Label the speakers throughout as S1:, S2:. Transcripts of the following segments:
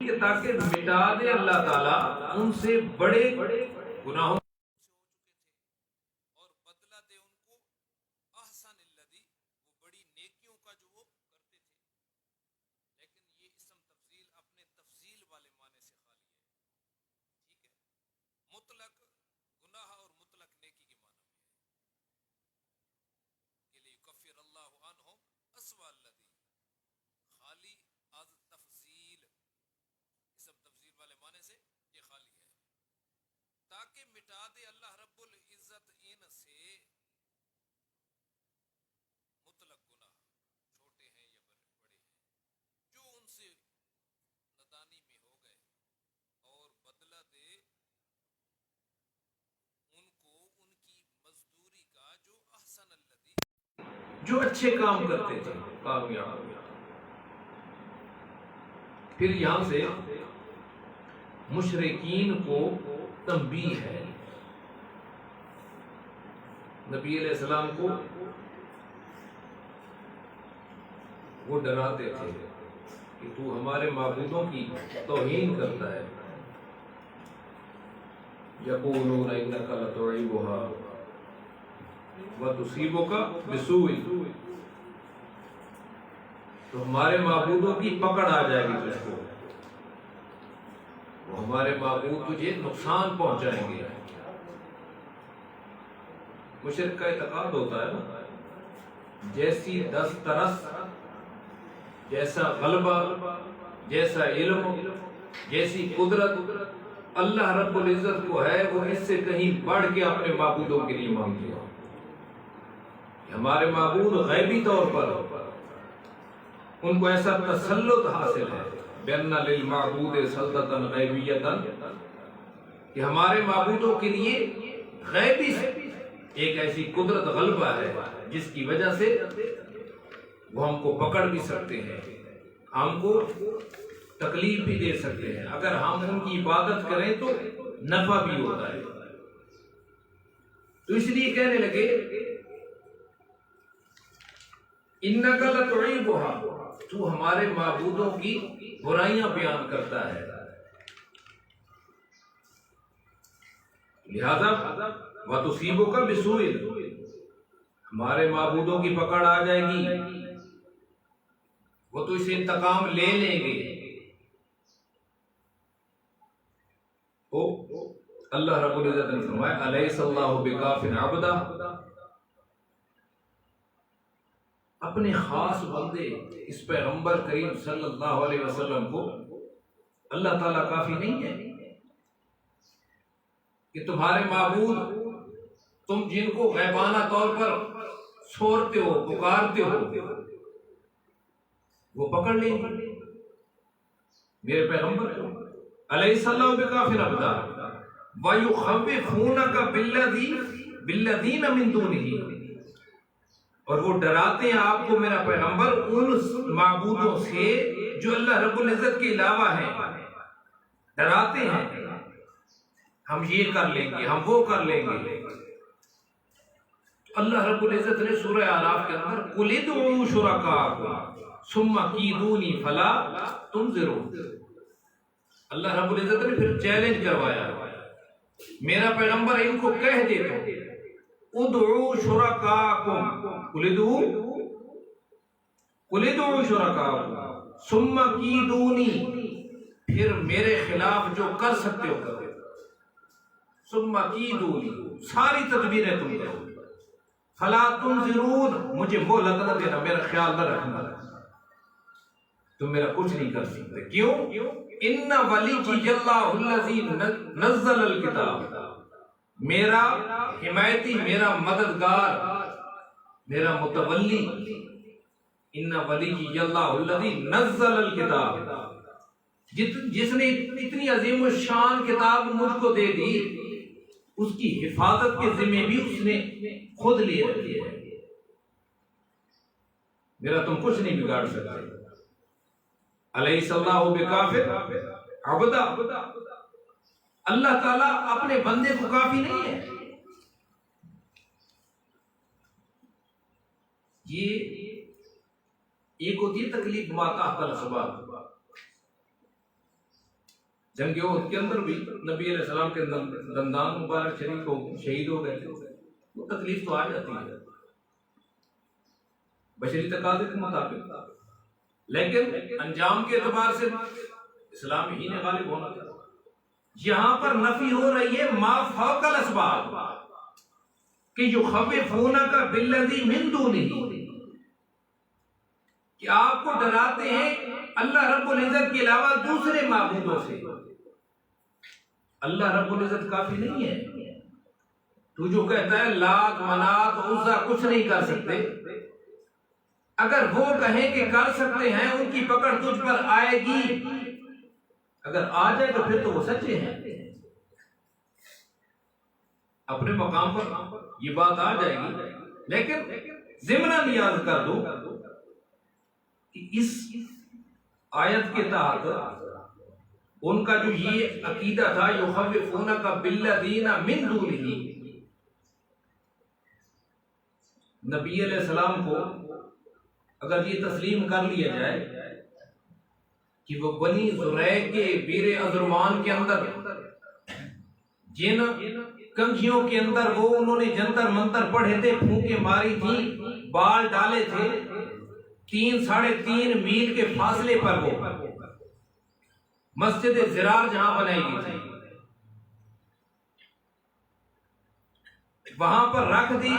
S1: کہ تاکہ مٹا دے اللہ تعالیٰ ان سے بڑے گناہوں
S2: اور بدلہ دے ان کو احسن الذی، وہ بڑی نیکیوں کا جو وہ کرتے تھے. لیکن یہ اسم تفضیل اپنے تفضیل والے معنی سے خالی ہے. ٹھیک ہے، مطلق گناہ اور مطلق نیکی کے معنی میں ہے کہ لیکفر اللہ عنہم اسوأ الذی، خالی از تفضیل، اسم تفضیل والے معنی سے یہ خالی ہے، تاکہ مٹا دے اللہ رب العزت ان سے مطلق گناہ، چھوٹے ہیں یا بڑے ہیں، جو ان سے ندانی میں ہو گئے، اور بدلہ دے ان کو ان کی مزدوری کا جو احسن الذی،
S1: جو اچھے کام کرتے تھے کامیاب ہو گیا. پھر یہاں سے مشرکین کو تنبیہ ہے. نبی علیہ السلام کو وہ ڈراتے تھے کہ تو ہمارے معبودوں کی توہین کرتا ہے. یقولون انک لتعیبها وتصیبک بسوء، تو ہمارے معبودوں کی پکڑ آ جائے گی تجھ کو، وہ ہمارے معبود تجھے نقصان پہنچائیں گے. مشرک کا اعتقاد ہوتا ہے نا، جیسی دست ترس، جیسا غلبہ، جیسا علم، جیسی قدرت اللہ رب العزت کو ہے، وہ اس سے کہیں بڑھ کے اپنے معبودوں کے لیے مانگتے ہیں. ہمارے معبود غیبی طور پر ان کو ایسا تسلط حاصل ہے بِأَنَّ لِلْمَعْبُودِ سَلْطَةً غَيْبِيَّةً، کہ ہمارے معبودوں کے لیے غیبی ایک ایسی قدرت غلبہ ہے جس کی وجہ سے وہ ہم کو پکڑ بھی سکتے ہیں، ہم کو تکلیف بھی دے سکتے ہیں. اگر ہم ان کی عبادت کریں تو نفع بھی ہوتا ہے. تو اس لیے کہنے لگے اِنَّكَ لَتُعِيبُهَا، تو ہمارے معبودوں کی برائیاں بیان کرتا ہے، لہذا وَتُصِيبُكَ بِسُوءٍ، ہمارے معبودوں کی پکڑ آ جائے گی، وہ تو اسے انتقام لے لیں گے. تو اللہ رب العزت نے فرمایا أَلَيْسَ اللَّهُ بِكَافٍ عَبْدَهُ، اپنے خاص بندے اس پیغمبر کریم صلی اللہ علیہ وسلم کو اللہ تعالیٰ کافی نہیں ہے کہ تمہارے معبود، تم جن کو غیبانہ طور پر چھوڑتے ہو، پکارتے ہو، وہ پکڑ لیں گے میرے پیغمبر کو. أَلَيْسَ اللَّهُ بِكَافٍ عَبْدَهُ وَيُخَوِّفُونَكَ بِالَّذِينَ مِن دُونِهِ، اور وہ ڈراتے ہیں آپ کو میرا پیغمبر ان معبودوں سے جو اللہ رب العزت کے علاوہ ہیں. ڈراتے ہیں ہم یہ کر لیں گے، ہم وہ کر لیں گے. اللہ رب العزت نے سورہ اعراف کے اندر قُلِ ادْعُوا شُرَكَاءَكُمْ ثُمَّ كِيدُونِي فَلَا تُنظِرُونَ، اللہ رب العزت نے پھر چیلنج کروایا میرا پیغمبر ان کو کہہ دے تو ادعوا شرکاءکم، قُلِ ادعوا شرکاءکم ثم کیدونی، پھر میرے خلاف جو کر سکتے ہو کرو، ثم کیدونی، ساری تدبیریں تم کرو، فلا تنظرون، مجھے مہلت نہ دینا، میرا خیال نہ رکھنا، تم میرا کچھ نہیں کر سکتے. کیوں؟ ان ولی اللہ الذی نزل الکتاب، میرا حمایتی، میرا مددگار، میرا متولی، ان ولی اللہ الذی نزل الکتاب، جس نے اتنی عظیم الشان کتاب مجھ کو دے دی، اس کی حفاظت کے ذمہ بھی اس نے خود لیے رکھی ہے، میرا تم کچھ نہیں بگاڑ سکتے. أَلَيْسَ اللَّهُ بِكَافٍ عَبْدَهُ، اللہ تعالیٰ اپنے بندے کو کافی نہیں ہے. یہ ایک ہوتی ہے تکلیف ما تحت الاسباب، جنگ احد کے اندر بھی نبی علیہ السلام کے دندان مبارک شریف شہید ہو گئے تھے. وہ تکلیف تو آ جاتی ہے بشری تقاضے کے مطابق، لیکن انجام کے اعتبار سے اسلام ہی نے غالب ہونا تھا. یہاں پر نفی ہو رہی ہے ما فوق الاسباب کہ یخوفونک بالذی من دونہ، کہ آپ کو ڈراتے ہیں اللہ رب العزت کے علاوہ دوسرے معبودوں سے. اللہ رب العزت کافی نہیں ہے. تو جو کہتا ہے لات منات عزا کچھ نہیں کر سکتے، اگر وہ کہیں کہ کر سکتے ہیں ان کی پکڑ تجھ پر آئے گی. اگر آ جائے تو پھر تو وہ سچے ہیں. اپنے مقام پر یہ بات آ جائے گی، لیکن ضمناً یاد کر دو کہ اس آیت کے تحت ان کا جو یہ عقیدہ تھا یخوفونک بالذین من دونہ، نبی علیہ السلام کو اگر یہ تسلیم کر لیا جائے کہ وہ بنی زریق کے بیر ازرمان کے اندر جن کنگھیوں کے اندر وہ انہوں نے جنتر منتر پڑھے تھے، پھونکے ماری تھیں، بال ڈالے تھے، 3.5 میل کے فاصلے پر وہ مسجد زرار جہاں بنائی گئی تھی وہاں پر رکھ دی،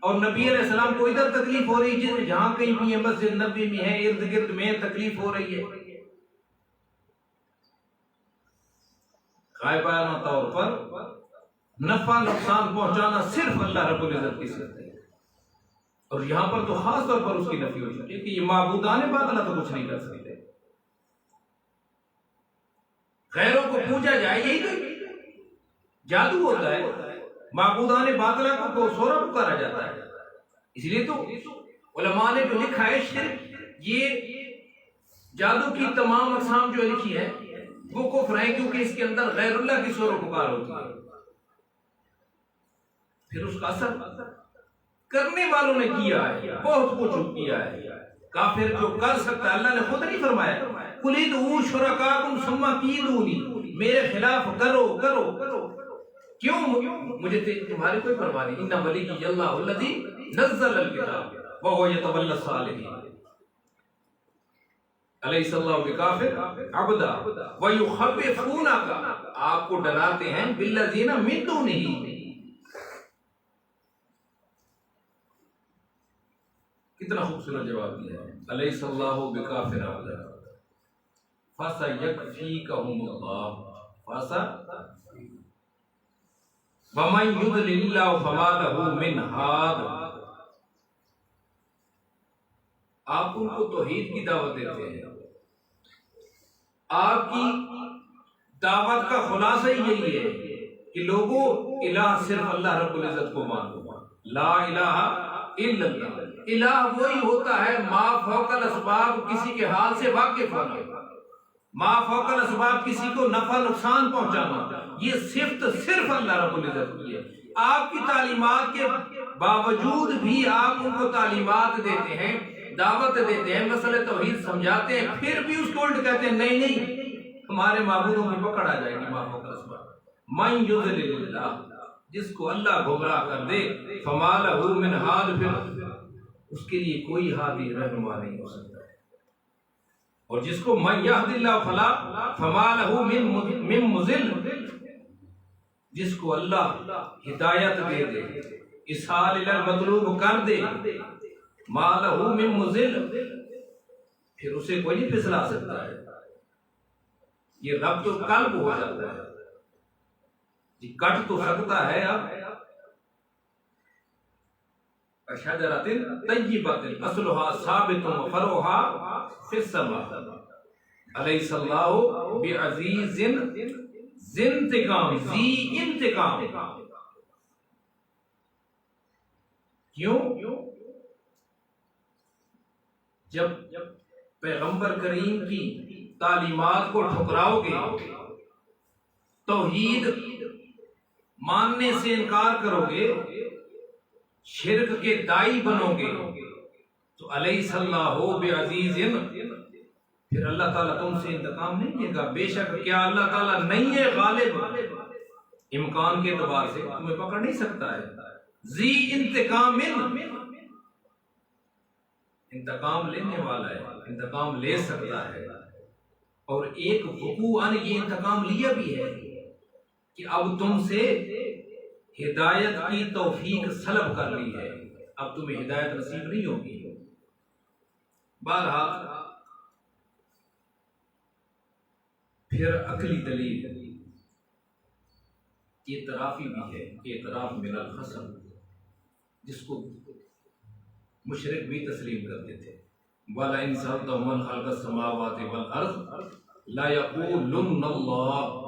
S1: اور نبی علیہ السلام کو ادھر تکلیف ہو رہی ہے جہاں کہیں بھی ہے، مسجد نبی میں ہے، ارد گرد میں تکلیف ہو رہی ہے. غائبانہ طور پر نفع نقصان پہنچانا صرف اللہ رب العزت کی صفت ہے، اور یہاں پر تو خاص طور پر اس کی نفی ہو چکی ہے کہ یہ معبودان باطلہ تو کچھ نہیں کر سکتے. غیروں کو پوجا جائے یہی تو جادو ہوتا ہے، معبودان باطلہ کو سورا پکارا جاتا ہے. اس لیے تو علماء نے جو لکھا ہے شرک، یہ جادو کی تمام اقسام جو لکھی ہے وہ کفر ہے، کیونکہ اس کے اندر غیر اللہ کی سور و پکار ہوتی ہے. پھر اس کا اثر کرنے والوں نے کیا ہے، بہت کچھ کیا ہے. کافر جو کر سکتا ہے، اللہ نے خود نہیں فرمایا قُلِ ادْعُوا شُرَكَاءَكُمْ ثُمَّ كِيدُونِ، میرے خلاف کرو کرو کرو. کیوں؟ مجھے تمہاری کوئی پرواہ نہیں. اِنَّ وَلِيَّ اللَّهُ الَّذِي نَزَّلَ الْكِتَابَ وَهُوَ يَتَوَلَّى الصَّالِحِينَ. أَلَيْسَ اللَّهُ بِكَافٍ عَبْدًا وَيُخَوِّفُونَكَ، آپ کو ڈراتے ہیں بِالَّذِينَ مِن دُونِهِ. کتنا خوبصورت جواب دیا ہے. أَلَيْسَ اللَّهُ بِكَافٍ عَبْدًا فَسَيَكْفِيكَهُمُ اللَّهُ وَمَن يُضْلِلِ اللَّهُ فَمَا لَهُ مِنْ هَادٍ. آپ ان کو توحید کی دعوت دیتے ہیں. آپ کی دعوت کا خلاصہ ہی یہی ہے کہ لوگوں الہ صرف اللہ رب العزت کو مانو. لا الہ الا اللہ. الہ وہی ہوتا ہے ما فوق الاسباب، کسی کے حال سے واقف ہونا. ما فوق الاسباب، کسی کو نفع نقصان پہنچانا، یہ صفت صرف اللہ رب العزت کی ہے. آپ کی تعلیمات کے باوجود بھی آپ ان کو تعلیمات دیتے ہیں، دعوت دیتے ہیں، مسئلہ توحید سمجھاتے ہیں، پھر بھی اس کو الٹ کہتے ہیں نہیں نہیں ہمارے معبودوں کی پکڑ آ جائے گی. ما فوق الاسباب من یضلل اللہ، جس کو اللہ گمراہ کر دے فما لہ من ہاد، پھر اس کے لیے کوئی ہادی رہنما نہیں ہو سکتا. اور جس کو من یہد اللہ فلا فما لہ من مضل، جس کو اللہ ہدایت دے دے، اسحال الی المطلوب کر دے، ما لہ من مضل، پھر اسے کوئی نہیں پھسلا سکتا ہے. یہ ربط قلب ہو جاتا ہے. جی کٹ تو سکتا ہے اب شجرۃ طیبۃ اصلها ثابت وفرعها فی السماء الیس اللہ بعزیز ذی انتقام. ذی انتقام کیوں؟ جب پیغمبر کریم کی تعلیمات کو ٹھکراؤ گے، توحید ماننے سے انکار کرو گے، شرک کے دائی بنو گے، تو الیس اللہ بعزیز، پھر اللہ تعالیٰ تم سے انتقام نہیں لے گا. بے شک کیا اللہ تعالیٰ نہیں ہے غالب، امکان کے اعتبار سے تمہیں پکڑ نہیں سکتا ہے. ذی انتقام، انتقام لینے والا ہے، انتقام لے سکتا ہے. اور ایک وقوعاً یہ انتقام لیا بھی ہے کہ اب تم سے ہدایت کی توفیق سلب کر لی ہے، اب تمہیں ہدایت نصیب نہیں ہوگی. بہرحال پھر عقلی دلیل اعترافی بھی ہے، اعتراف من الخصم، جس کو مشرک بھی تسلیم کرتے تھے. وَلَئِن سَأَلْتَهُم مَّنْ خَلَقَ السَّمَاوَاتِ وَالْأَرْضَ لَيَقُولُنَّ اللَّهُ.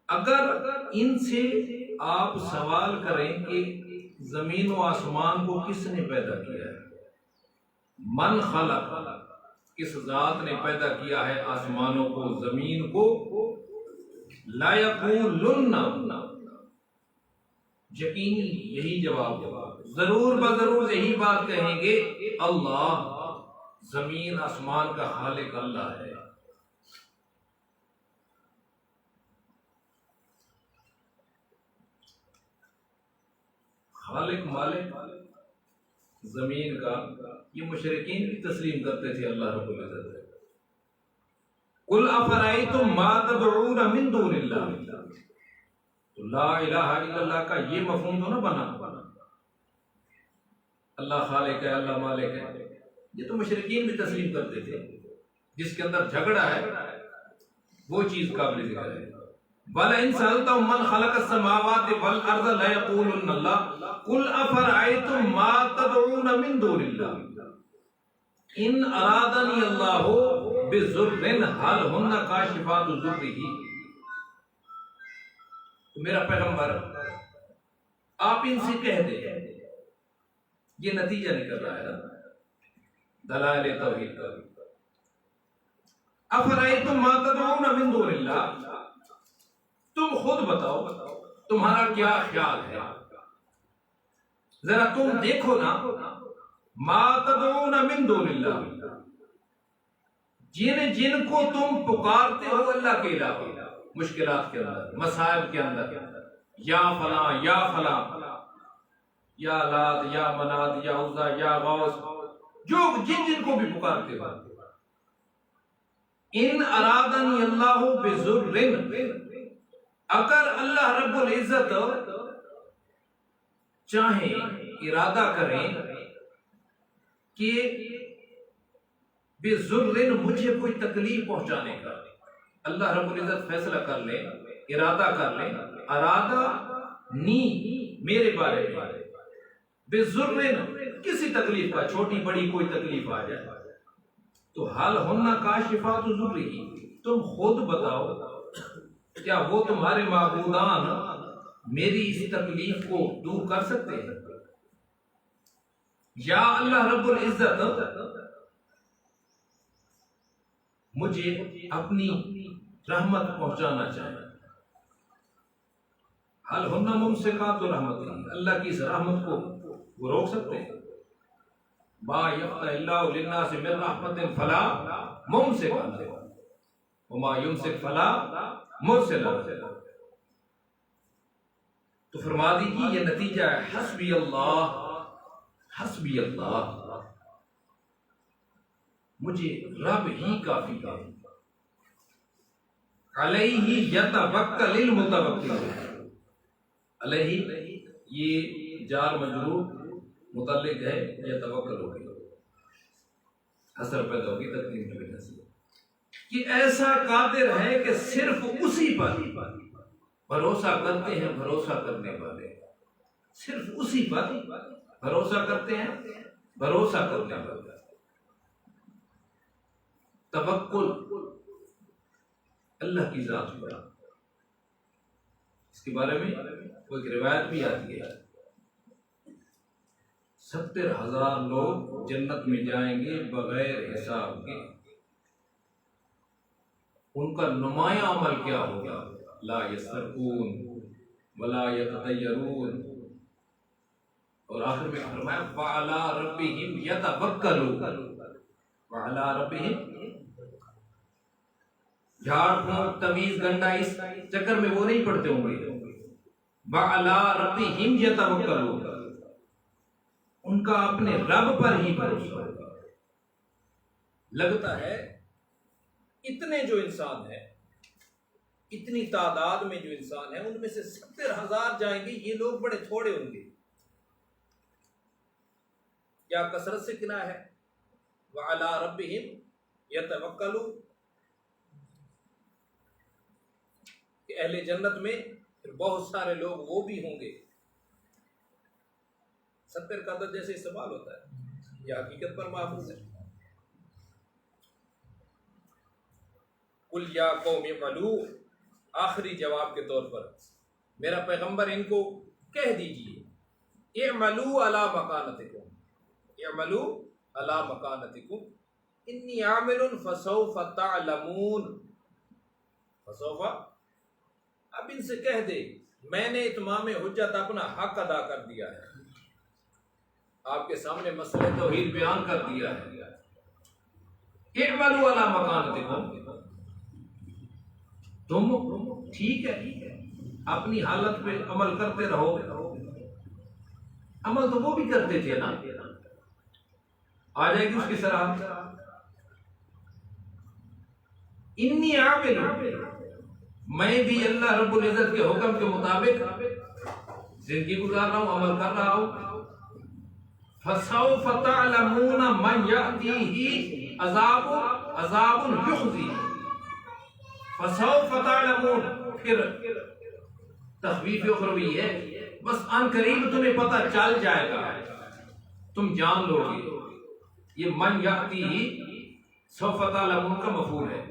S1: اگر ان سے آپ سوال کریں کہ زمین و آسمان کو کس نے پیدا کیا ہے، من خلق، کس ذات نے پیدا کیا ہے آسمانوں کو، زمین کو، لا یقولن، یقینی یہی جواب ہوگا، ضرور بضرور یہی بات کہیں گے، اللہ، زمین آسمان کا خالق اللہ ہے. خالق مالک زمین کا یہ مشرکین بھی تسلیم کرتے تھے اللہ رب العزت. قل افرأیتم ما تدعون من دون اللہ، تو لا الہ الا اللہ کا یہ مفہوم تو نہ بنا اللہ خالق ہے، اللہ مالک ہے. یہ تو مشرکین بھی تسلیم کرتے تھے. جس کے اندر جھگڑا ہے وہ چیز قابل ذکر ہے. وَلَئِن سَأَلْتَهُم مَّنْ خَلَقَ السَّمَاوَاتِ وَالْأَرْضَ لَيَقُولُنَّ اللَّهُ قُلْ أَفَرَأَيْتُم مَّا تَدْعُونَ مِن دُونِ اللَّهِ إِنْ أَرَادَنِيَ اللَّهُ بِضُرٍّ هَلْ هُنَّ كَاشِفَاتُ ضُرِّهِ. تو میرا پیغمبر آپ ان سے کہہ دیں، یہ نتیجہ نکل رہا ہے دلائل توحید کا. افرأیتم ما تدعون من دون اللہ، تم خود بتاؤ تمہارا کیا خیال ہے، ذرا تم دیکھو نا. ما تدعون من دون اللہ، جن کو تم پکارتے ہو اللہ کے علاوہ، مشکلات کے اندر، مصائب کے اندر، یا فلاں یا فلاں، یا لات یا منات یا عزا یا غوث، جو جن کو بھی پکارتے ہو. ان ارادنی اللہ بضر، اگر اللہ رب العزت چاہیں، ارادہ کریں کہ بضر، مجھے کوئی تکلیف پہنچانے کا، اللہ رب العزت فیصلہ کر لیں، ارادہ کر لیں، ارادہ نی میرے بارے میں، بضر، کسی تکلیف کا، چھوٹی بڑی کوئی تکلیف آ جائے، تو حل ہن کاشفات ضرہ، تم خود بتاؤ کیا وہ تمہارے معبودان میری اس تکلیف کو دور کر سکتے ہیں؟ یا اللہ رب العزت مجھے اپنی رحمت پہنچانا چاہے. حل ہن ممسکات رحمت، اللہ کی اس رحمت کو وہ روک سکتے ہیں. ما یفتح اللہ للناس من رحمت فلا ممسک لها وما یمسک فلا مرسل لها. تو فرما دیجیے یہ نتیجہ ہے حسبی اللہ، حسبی اللہ، مجھے رب ہی کافی ہے. علیہ یتوکل المتوکلون، علیہ یہ جار مجرور متعلق ہے، یہ توکل ہوگی، اثر پیدا ہوگی تقدیر کی وجہ سے. کہ ایسا قادر ہے کہ صرف اسی پر بھروسہ کرتے ہیں بھروسہ کرنے والے، صرف اسی پر بھروسہ کرتے ہیں بھروسہ کرنے والے. توکل اللہ کی ذات پر، اس کے بارے میں کوئی روایت بھی آتی ہے 70,000 لوگ جنت میں جائیں گے بغیر حساب کے. ان کا نمایاں عمل کیا ہوگا؟ لا یسرقون ولا یتطیرون، اور آخر میں فرمایا فعلی ربہم یتوکلون، وعلی ربہم، جھاڑ پھونک تمیز گنڈا اس چکر میں وہ نہیں پڑھتے ہوں گے. وعلی ربہم یتوکلون، ان کا اپنے رب پر ہی بھروسہ ہوگا. لگتا ہے اتنے جو انسان ہیں، اتنی تعداد میں جو انسان ہیں، ان میں سے 70,000 جائیں گے، یہ لوگ بڑے تھوڑے ہوں گے. کیا کثرت سے کنا ہے؟ وعلی ربہم یتوکلون، کہ اہل جنت میں پھر بہت سارے لوگ وہ بھی ہوں گے. 70 کا عدد جیسے استعمال ہوتا ہے، یہ حقیقت پر محفوظ ہے. قل یا قوم اعملوا، آخری جواب کے طور پر میرا پیغمبر ان کو کہہ دیجئے، اعملوا علی مکانتکم، اعملوا علی مکانتکم انی عامل فسوف تعلمون. فسوف، اب ان سے کہہ دے میں نے اتمام حجت اپنا حق ادا کر دیا ہے، آپ کے سامنے مسئلہ توحید بیان کر دیا ہے. اعملوا علی مکانتکم، تم ٹھیک ہے اپنی حالت پہ عمل کرتے رہو. عمل تو وہ بھی کرتے تھے نا، آ جائے گی اس کی صراحت. انی عامل، میں بھی اللہ رب العزت کے حکم کے مطابق زندگی گزار رہا ہوں، عمل کر رہا ہوں. فسوف تعلمون من یأتیہ عذاب یخزی، فسوف تعلمون، پھر تخویف اخروی ہے، بس ان قریب تمہیں پتہ چل جائے گا، تم جان لو گے. یہ من یأتیہ سوف تعلمون کا مفعول ہے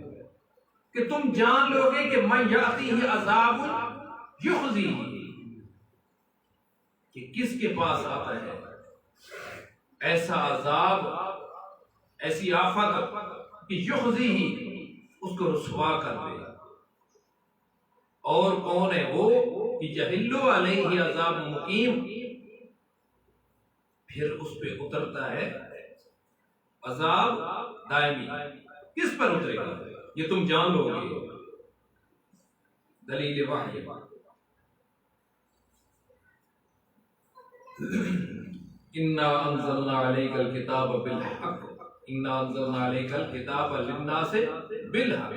S1: کہ تم جان لو گے کہ من یأتیہ عذاب یخزی، کہ کس کے پاس آتا ہے ایسا عذاب، ایسی آفت کہ یخزی ہی، اس کو رسوا کر دے. اور کون ہے وہ کہ یحل علیہ عذاب مقیم، پھر اس پہ اترتا ہے عذاب دائمی. کس پر اترے گا یہ تم جان لو گے. دلیل وحی، انا انزلنا علیک الکتاب بالحق، انا انزلنا علیک الکتاب للناس بالحق،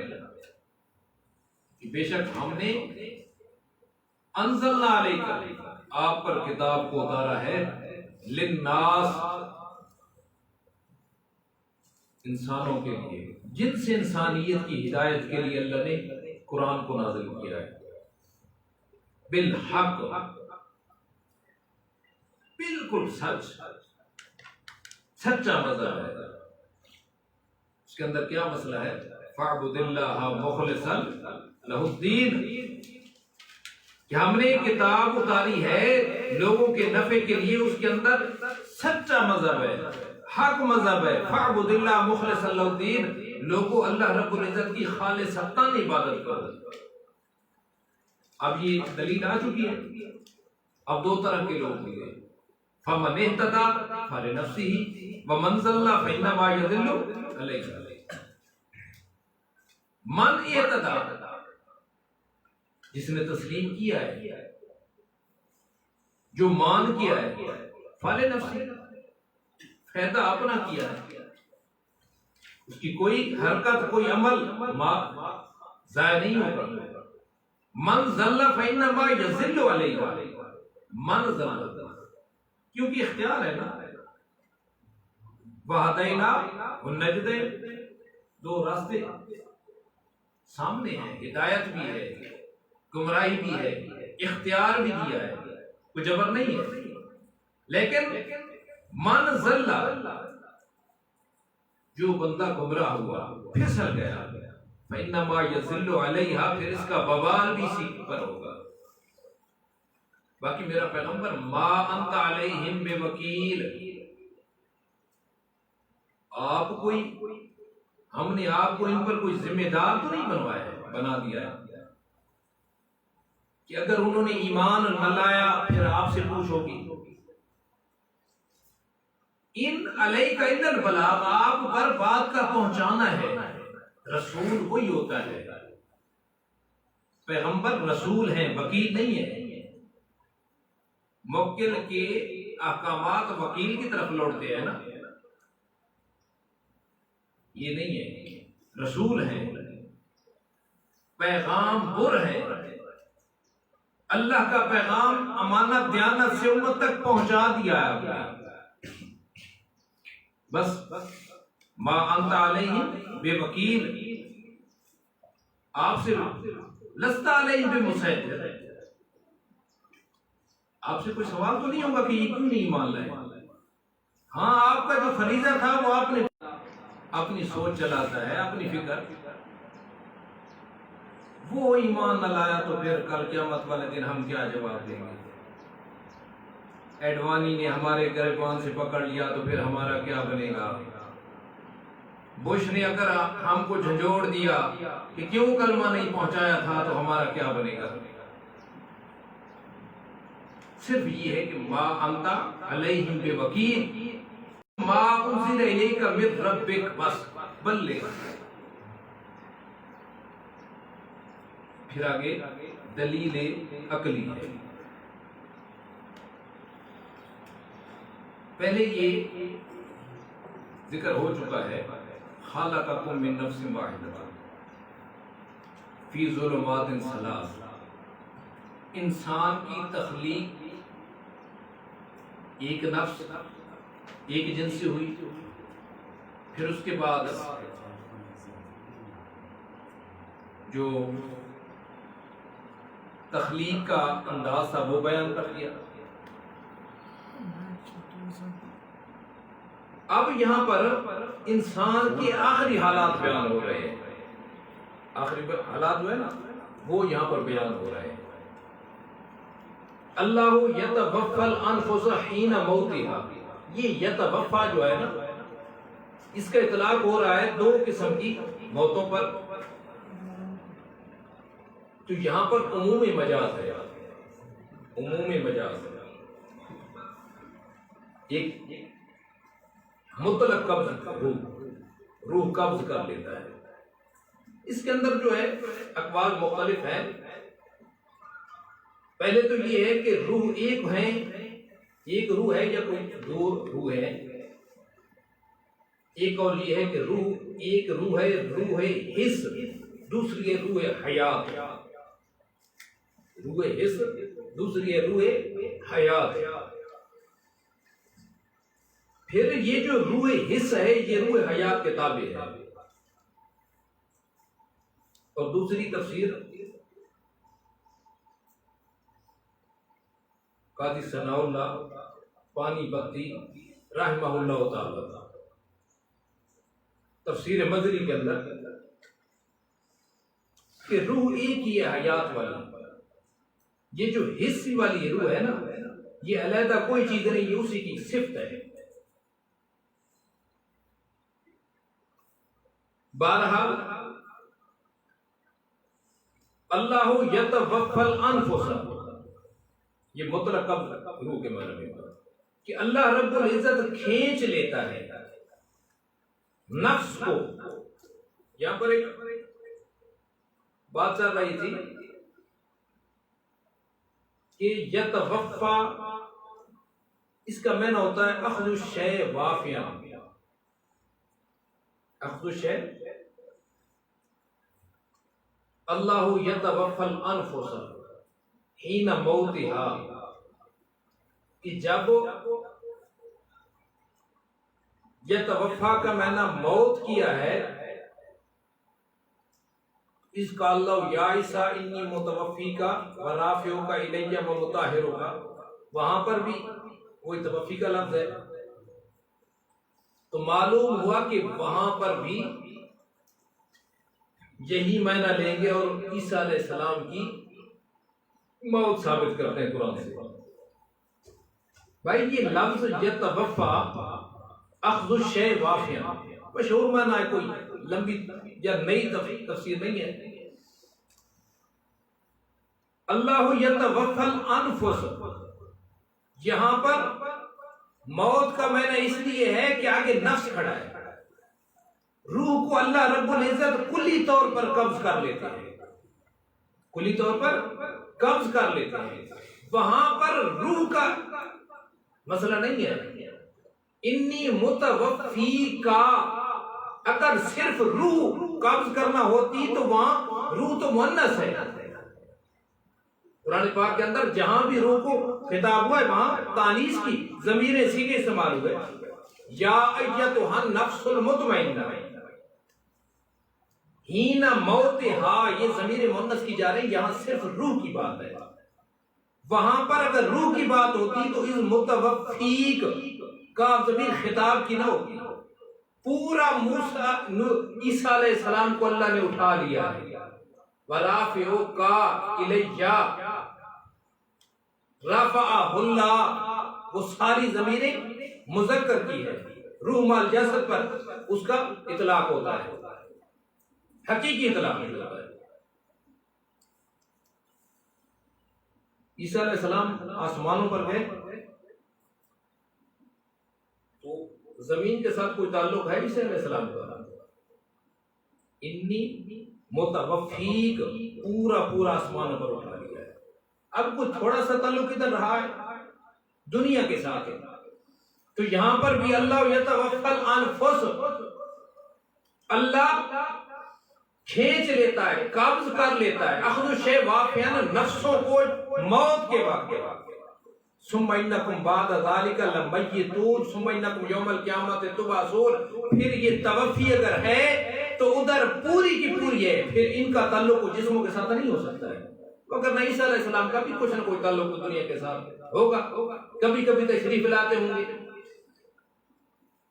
S1: بے شک ہم نے انزلنا علیک، آپ پر کتاب کو اتارا ہے، للناس، انسانوں کے لیے، جن سے انسانیت کی ہدایت کے لیے اللہ نے قرآن کو نازل کیا ہے. بالحق، بالکل سچ، سچا مذہب ہے. اس کے اندر کیا مسئلہ ہے؟ فاعبد اللہ مخلصا لہ الدین، کہ ہم نے کتاب اتاری ہے لوگوں کے نفع کے لیے، اس کے اندر سچا مذہب ہے، حق مذہب ہے. فاعبد اللہ مخلصا لہ الدین، لوگوں اللہ رب العزت کی خالص حقانی عبادت کرو. اب یہ دلیل آ چکی ہے. اب دو طرح کے لوگ ہوئے، فمن اہتدی فلنفسہ ومن ضل فانما یضل علیہ. من اہتدی، جس نے تسلیم کیا ہے، جو مان کیا ہے، فلنفسہ، فائدہ اپنا کیا ہے، اس کی کوئی حرکت کوئی عمل ضائع نہیں ہوگا. من ضل فانما یضل علیہ، من ضل، کیونکہ اختیار ہے نا. وَهَدَيْنَاهُ النَّجْدَيْنِ، دو راستے سامنے ہیں، ہدایت بھی ہے، گمراہی بھی ہے، اختیار بھی دیا ہے، کوئی جبر نہیں ہے. لیکن من ضل، جو بندہ گمراہ ہوا، پھسل گیا، فَإِنَّمَا يَضِلُّ عَلَيْهَا، پھر اس کا وبال بھی اسی پر ہوگا. باقی میرا پیغمبر ما انت علیہم بوکیل، آپ کوئی، ہم نے آپ کو ان پر کوئی ذمہ دار تو نہیں بنوایا ہے، بنا دیا ہے کہ اگر انہوں نے ایمان نہ لایا پھر آپ سے پوچھو گی. ان علیک الا البلاغ، آپ پر بات کا پہنچانا ہے. رسول وہی ہوتا ہے، پیغمبر رسول ہیں، وکیل نہیں ہے. موکل کے احکامات وکیل کی طرف لوٹتے ہیں نا، یہ نہیں ہے. رسول ہیں، پیغام بر ہے. اللہ کا پیغام امانت دیانت سے امت تک پہنچا دیا ہے آپ نے. بس ما انت علیہم بے وکیل، آپ سے لست علیہم بے مسیطر. آپ سے کوئی سوال تو نہیں ہوگا کہ یہ کیوں نہیں مان رہے. ہاں، آپ کا جو فریضہ تھا وہ آپ نے اپنی سوچ چلاتا ہے، اپنی فکر. وہ ایمان نہ لایا تو پھر کل قیامت والے دن ہم کیا جواب دیں گے؟ ایڈوانی نے ہمارے گریبان سے پکڑ لیا تو پھر ہمارا کیا بنے گا؟ بش نے اگر ہم کو جھنجھوڑ دیا کہ کیوں کلمہ نہیں پہنچایا تھا تو ہمارا کیا بنے گا؟ صرف یہ ہے کہ ما انت علیہم بے وکیل، ما انزل الیک من ربک، بس بلغ. پھر آگے دلیل عقلی ہے. پہلے یہ ذکر ہو چکا ہے، خلقکم من نفس واحدۃ فی ظلمات ثلاث. انسان کی تخلیق ایک نفس، ایک جنس سے ہوئی. پھر اس کے بعد جو تخلیق کا انداز تھا وہ بیان کر دیا. اب یہاں پر انسان کے آخری حالات بیان ہو رہے ہیں. آخری حالات جو ہے نا وہ یہاں پر بیان ہو رہے ہیں. اللہ یتوفی الانفس حین موتها، یہ یتوفا جو ہے نا اس کا اطلاق ہو رہا ہے دو قسم کی موتوں پر. تو یہاں پر عمومی مجاز ہے، عمومی مجاز ہے. ایک مطلق قبض، روح قبض کر لیتا ہے. اس کے اندر جو ہے اقوال مختلف ہیں. پہلے تو یہ ہے کہ روح ایک ہے، ایک روح ہے یا کوئی دو روح ہے. ایک اور یہ ہے کہ روح ایک روح ہے، روح حس. دوسری ہے روح حیات، روح حس. دوسری ہے روح حیات. پھر یہ جو روح حس ہے یہ روح حیات کے تابع ہے. اور دوسری تفسیر قاضی ثناء اللہ پانی پتی رحمہ اللہ تعالی تفسیر مدری کے اندر کہ روح ایک ہی ہے حیات والی. یہ جو حصی والی روح ہے نا یہ علیحدہ کوئی چیز نہیں، یہ اسی کی صفت ہے. بہرحال اللہ یتوفی الانفس، یہ مطلق قبض روح کے معنی میں کہ اللہ رب العزت کھینچ لیتا ہے نفس کو. یہاں پر ایک بات چل رہی تھی کہ یتوفا اس کا معنی ہوتا ہے اخذ الشیء وافیا. اخذ الشیء، اللہ یتوفی الانفس حین موتها، کہ جب یتوفا کا معنی موت کیا ہے. اس کا اللہ یا عیسیٰ انی متوفیکا ورافعوکا الی ومطہرکا، وہاں پر بھی وہی توفی کا لفظ ہے. تو معلوم ہوا کہ وہاں پر بھی یہی معنی لیں گے اور عیسیٰ علیہ السلام کی موت ثابت کرتے ہیں قرآن سے. بھائی یہ لفظ یتوفا اخذ الشیء وافیا مشہور معنی ہے، کوئی لمبی یا نئی تفسیر نہیں ہے. اللہ یتوفی الانفس، یہاں پر موت کا معنی اس لیے ہے کہ آگے نفس کھڑا ہے، روح کو اللہ رب العزت کلی طور پر قبض کر لیتے ہیں، کلی طور پر قبض کر لیتے ہیں۔ وہاں پر روح کا مسئلہ نہیں ہے، انی متوفی کا اگر صرف روح قبض کرنا ہوتی تو وہاں روح تو مؤنث ہے، قرآن پاک کے اندر جہاں بھی روح کو خطاب ہوا ہے وہاں تانیث کی ضمیر سیغے استعمال ہوئے، یا ایتھا النفس المطمئنہ، ہین موتہا، یہ ضمیر مؤنث کی جا رہی، یہاں صرف روح کی بات ہے۔ وہاں پر اگر روح کی بات ہوتی تو اس متوفیق کا ضمیر خطاب کی نہ ہوتی، پورا عیسیٰ علیہ السلام کو اللہ نے اٹھا لیا ہے، وَرَافِعُكَ إِلَيَّ رَفَعَهُ اللَّهُ، وہ ساری ضمیریں مذکر کی ہے، روح مال جسد پر اس کا اطلاق ہوتا ہے، حقیقی اطلاق نہیں ہوتا ہے۔ عیسیٰ علیہ السلام آسمانوں پر گئے تو زمین کے ساتھ کوئی تعلق ہے عیسیٰ علیہ السلام کا؟ انی متوفیق، پورا آسمانوں پر اٹھا لیا ہے۔ اب کوئی تھوڑا سا تعلق ادھر رہا ہے دنیا کے ساتھ ہے، تو یہاں پر بھی اللہ یتوفی الانفس، اللہ کھینچ لیتا ہے، قبض کر لیتا ہے، اخذ الشیء واقعا، نفسوں کو موت کے واقع، ثم انکم بعد ذلک لمیتون ثم انکم یوم القیامت تبعثون، پھر یہ توفی اگر ہے تو ادھر پوری کی پوری ہے، پھر ان کا تعلق جسموں کے ساتھ نہیں ہو سکتا ہے، مگر عیسیٰ علیہ السلام کا بھی کچھ نہ کوئی تعلق دنیا کے ساتھ ہوگا، کبھی کبھی تشریف لاتے ہوں گے،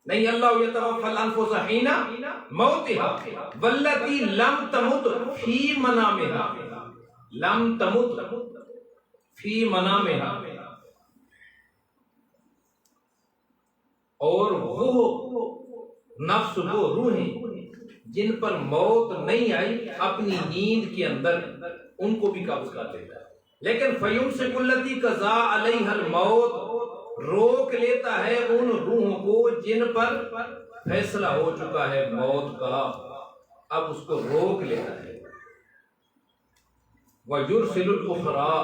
S1: نہیں اللہ یتوفی الانفس حین موتها والتی لم تمت فی منامها، لم تمت فی منامها، اور وہ نفس، وہ روحیں جن پر موت نہیں آئی اپنی نیند کے اندر، ان کو بھی قبض کر لیتا ہے، لیکن فیمسک التی قضا علیہا الموت، روک لیتا ہے ان روحوں کو جن پر فیصلہ ہو چکا ہے موت کا، اب اس کو روک لیتا ہے، وَيُرْسِلُ الْأُخْرَى،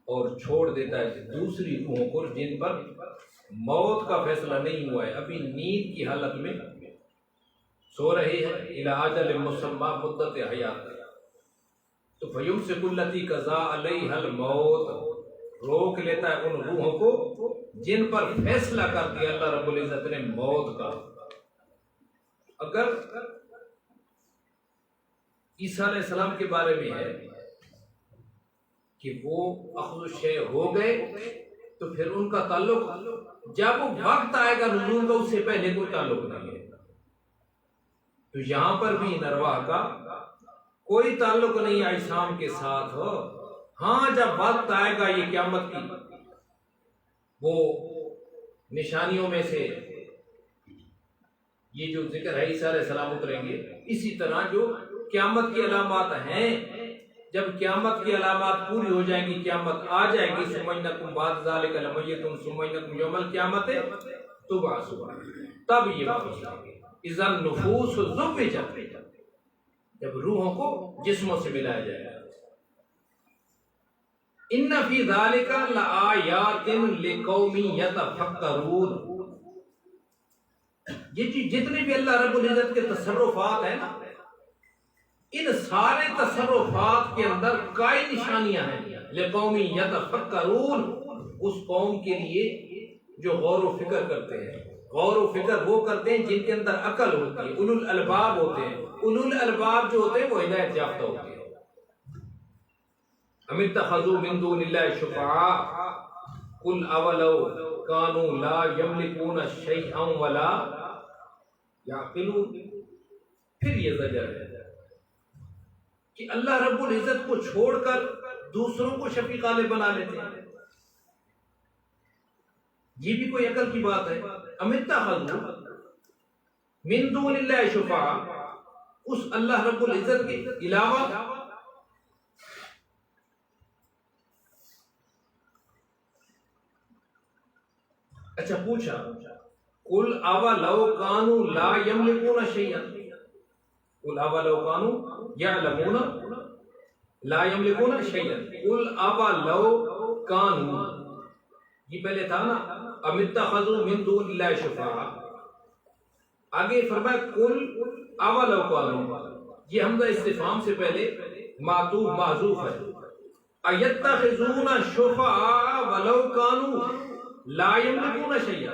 S1: اور چھوڑ دیتا ہے دوسری روحوں کو جن پر موت کا فیصلہ نہیں ہوا ہے، ابھی نیند کی حالت میں سو رہے ہیں، اِلَىٰ أَجَلٍ مُّسَمًّى، مدت حیات، تو فَيُمْسِكُ الَّتِي قَضَىٰ عَلَيْهَا الْمَوْتَ، روک لیتا ہے ان روحوں کو جن پر فیصلہ کر دیا اللہ رب العزت نے موت کا۔ اگر عیسیٰ علیہ السلام کے بارے میں ہے کہ وہ اخذ الشیء ہو گئے تو پھر ان کا تعلق جب وہ وقت آئے گا نزول کا، اس سے پہلے کوئی تعلق نہیں ہے، تو یہاں پر بھی ان ارواح کا کوئی تعلق نہیں ہے اجسام کے ساتھ، ہاں جب وقت آئے گا یہ قیامت کی وہ نشانیوں میں سے یہ جو ذکر ہے عیسیٰ علیہ السلام اتریں گے، اسی طرح جو قیامت کی علامات ہیں، جب قیامت کی علامات پوری ہو جائیں گی، قیامت آ جائے گی، ثم انکم بعد ذلک لمیتون ثم انکم یوم القیامت تبعثون، تب یہ واپس آئیں گے، اذا النفوس زوجت، جب روحوں کو جسموں سے ملایا جائے گا۔ ان فی ذلک لآیات لقوم یتفکرون، یہ جتنے بھی اللہ رب العزت کے تصرفات ہیں نا، ان سارے تصرفات کے اندر کئی نشانیاں ہیں، لقوم یتفکرون، اس قوم کے لیے جو غور و فکر کرتے ہیں، غور و فکر وہ کرتے ہیں جن کے اندر عقل ہوتی ہے، اولو الالباب ہوتے ہیں، اولو الالباب جو ہوتے ہیں وہ ہدایت یافتہ ہوتے ہیں۔ ام اتخذوا من دون اللہ شفعاء قل اولو كانوا لا يملكون شيئا ولا يعقلون، پھر یہ زجر ہے کہ اللہ رب العزت کو چھوڑ کر دوسروں کو شفیع غالب بنا لیتے ہیں، یہ بھی کوئی عقل کی بات ہے؟ ام اتخذوا من دون اللہ شفعاء، اس اللہ رب العزت کے علاوہ اچھا پوچھا قل اولو کانوا لا یملکون شیئا، قل اولو کانوا یعلمون لا یملکون شیئا، قل اولو کانوا، یہ پہلے تھا نا ام اتخذوا من دون اللہ شفاعا، آگے فرمایا قل اولو کانوا، یہ حمزہ استفہام سے پہلے معطوف محذوف ہے، ایتخذون شفعاء ولو کانوا لا یملکون شیئا،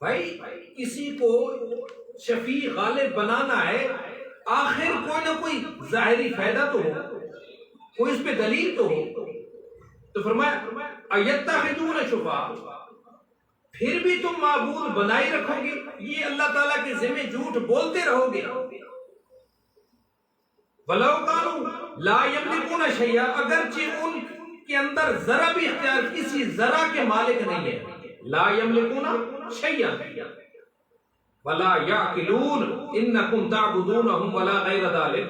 S1: بھائی کسی کو شفیع غالب بنانا ہے، آخر کوئی نہ کوئی ظاہری فائدہ تو ہو، کوئی اس پہ دلیل تو ہو، تو فرمایا ایتخذون شفعاء، پھر بھی تم معبود بنائی رکھو گے، یہ اللہ تعالیٰ کے ذمہ جھوٹ بولتے رہو گے، وَلَوْ كَانُوا لَا يَمْلِكُونَ شَيْئًا، اگرچہ ان کے اندر ذرا بھی اختیار، کسی ذرا کے مالک نہیں ہے، لا يَمْلِكُونَ شَيْئًا وَلَا يَعْقِلُونَ إِنَّكُمْ تَعْبُدُونَهُمْ وَلَا غَيْرَ ذَلِكَ،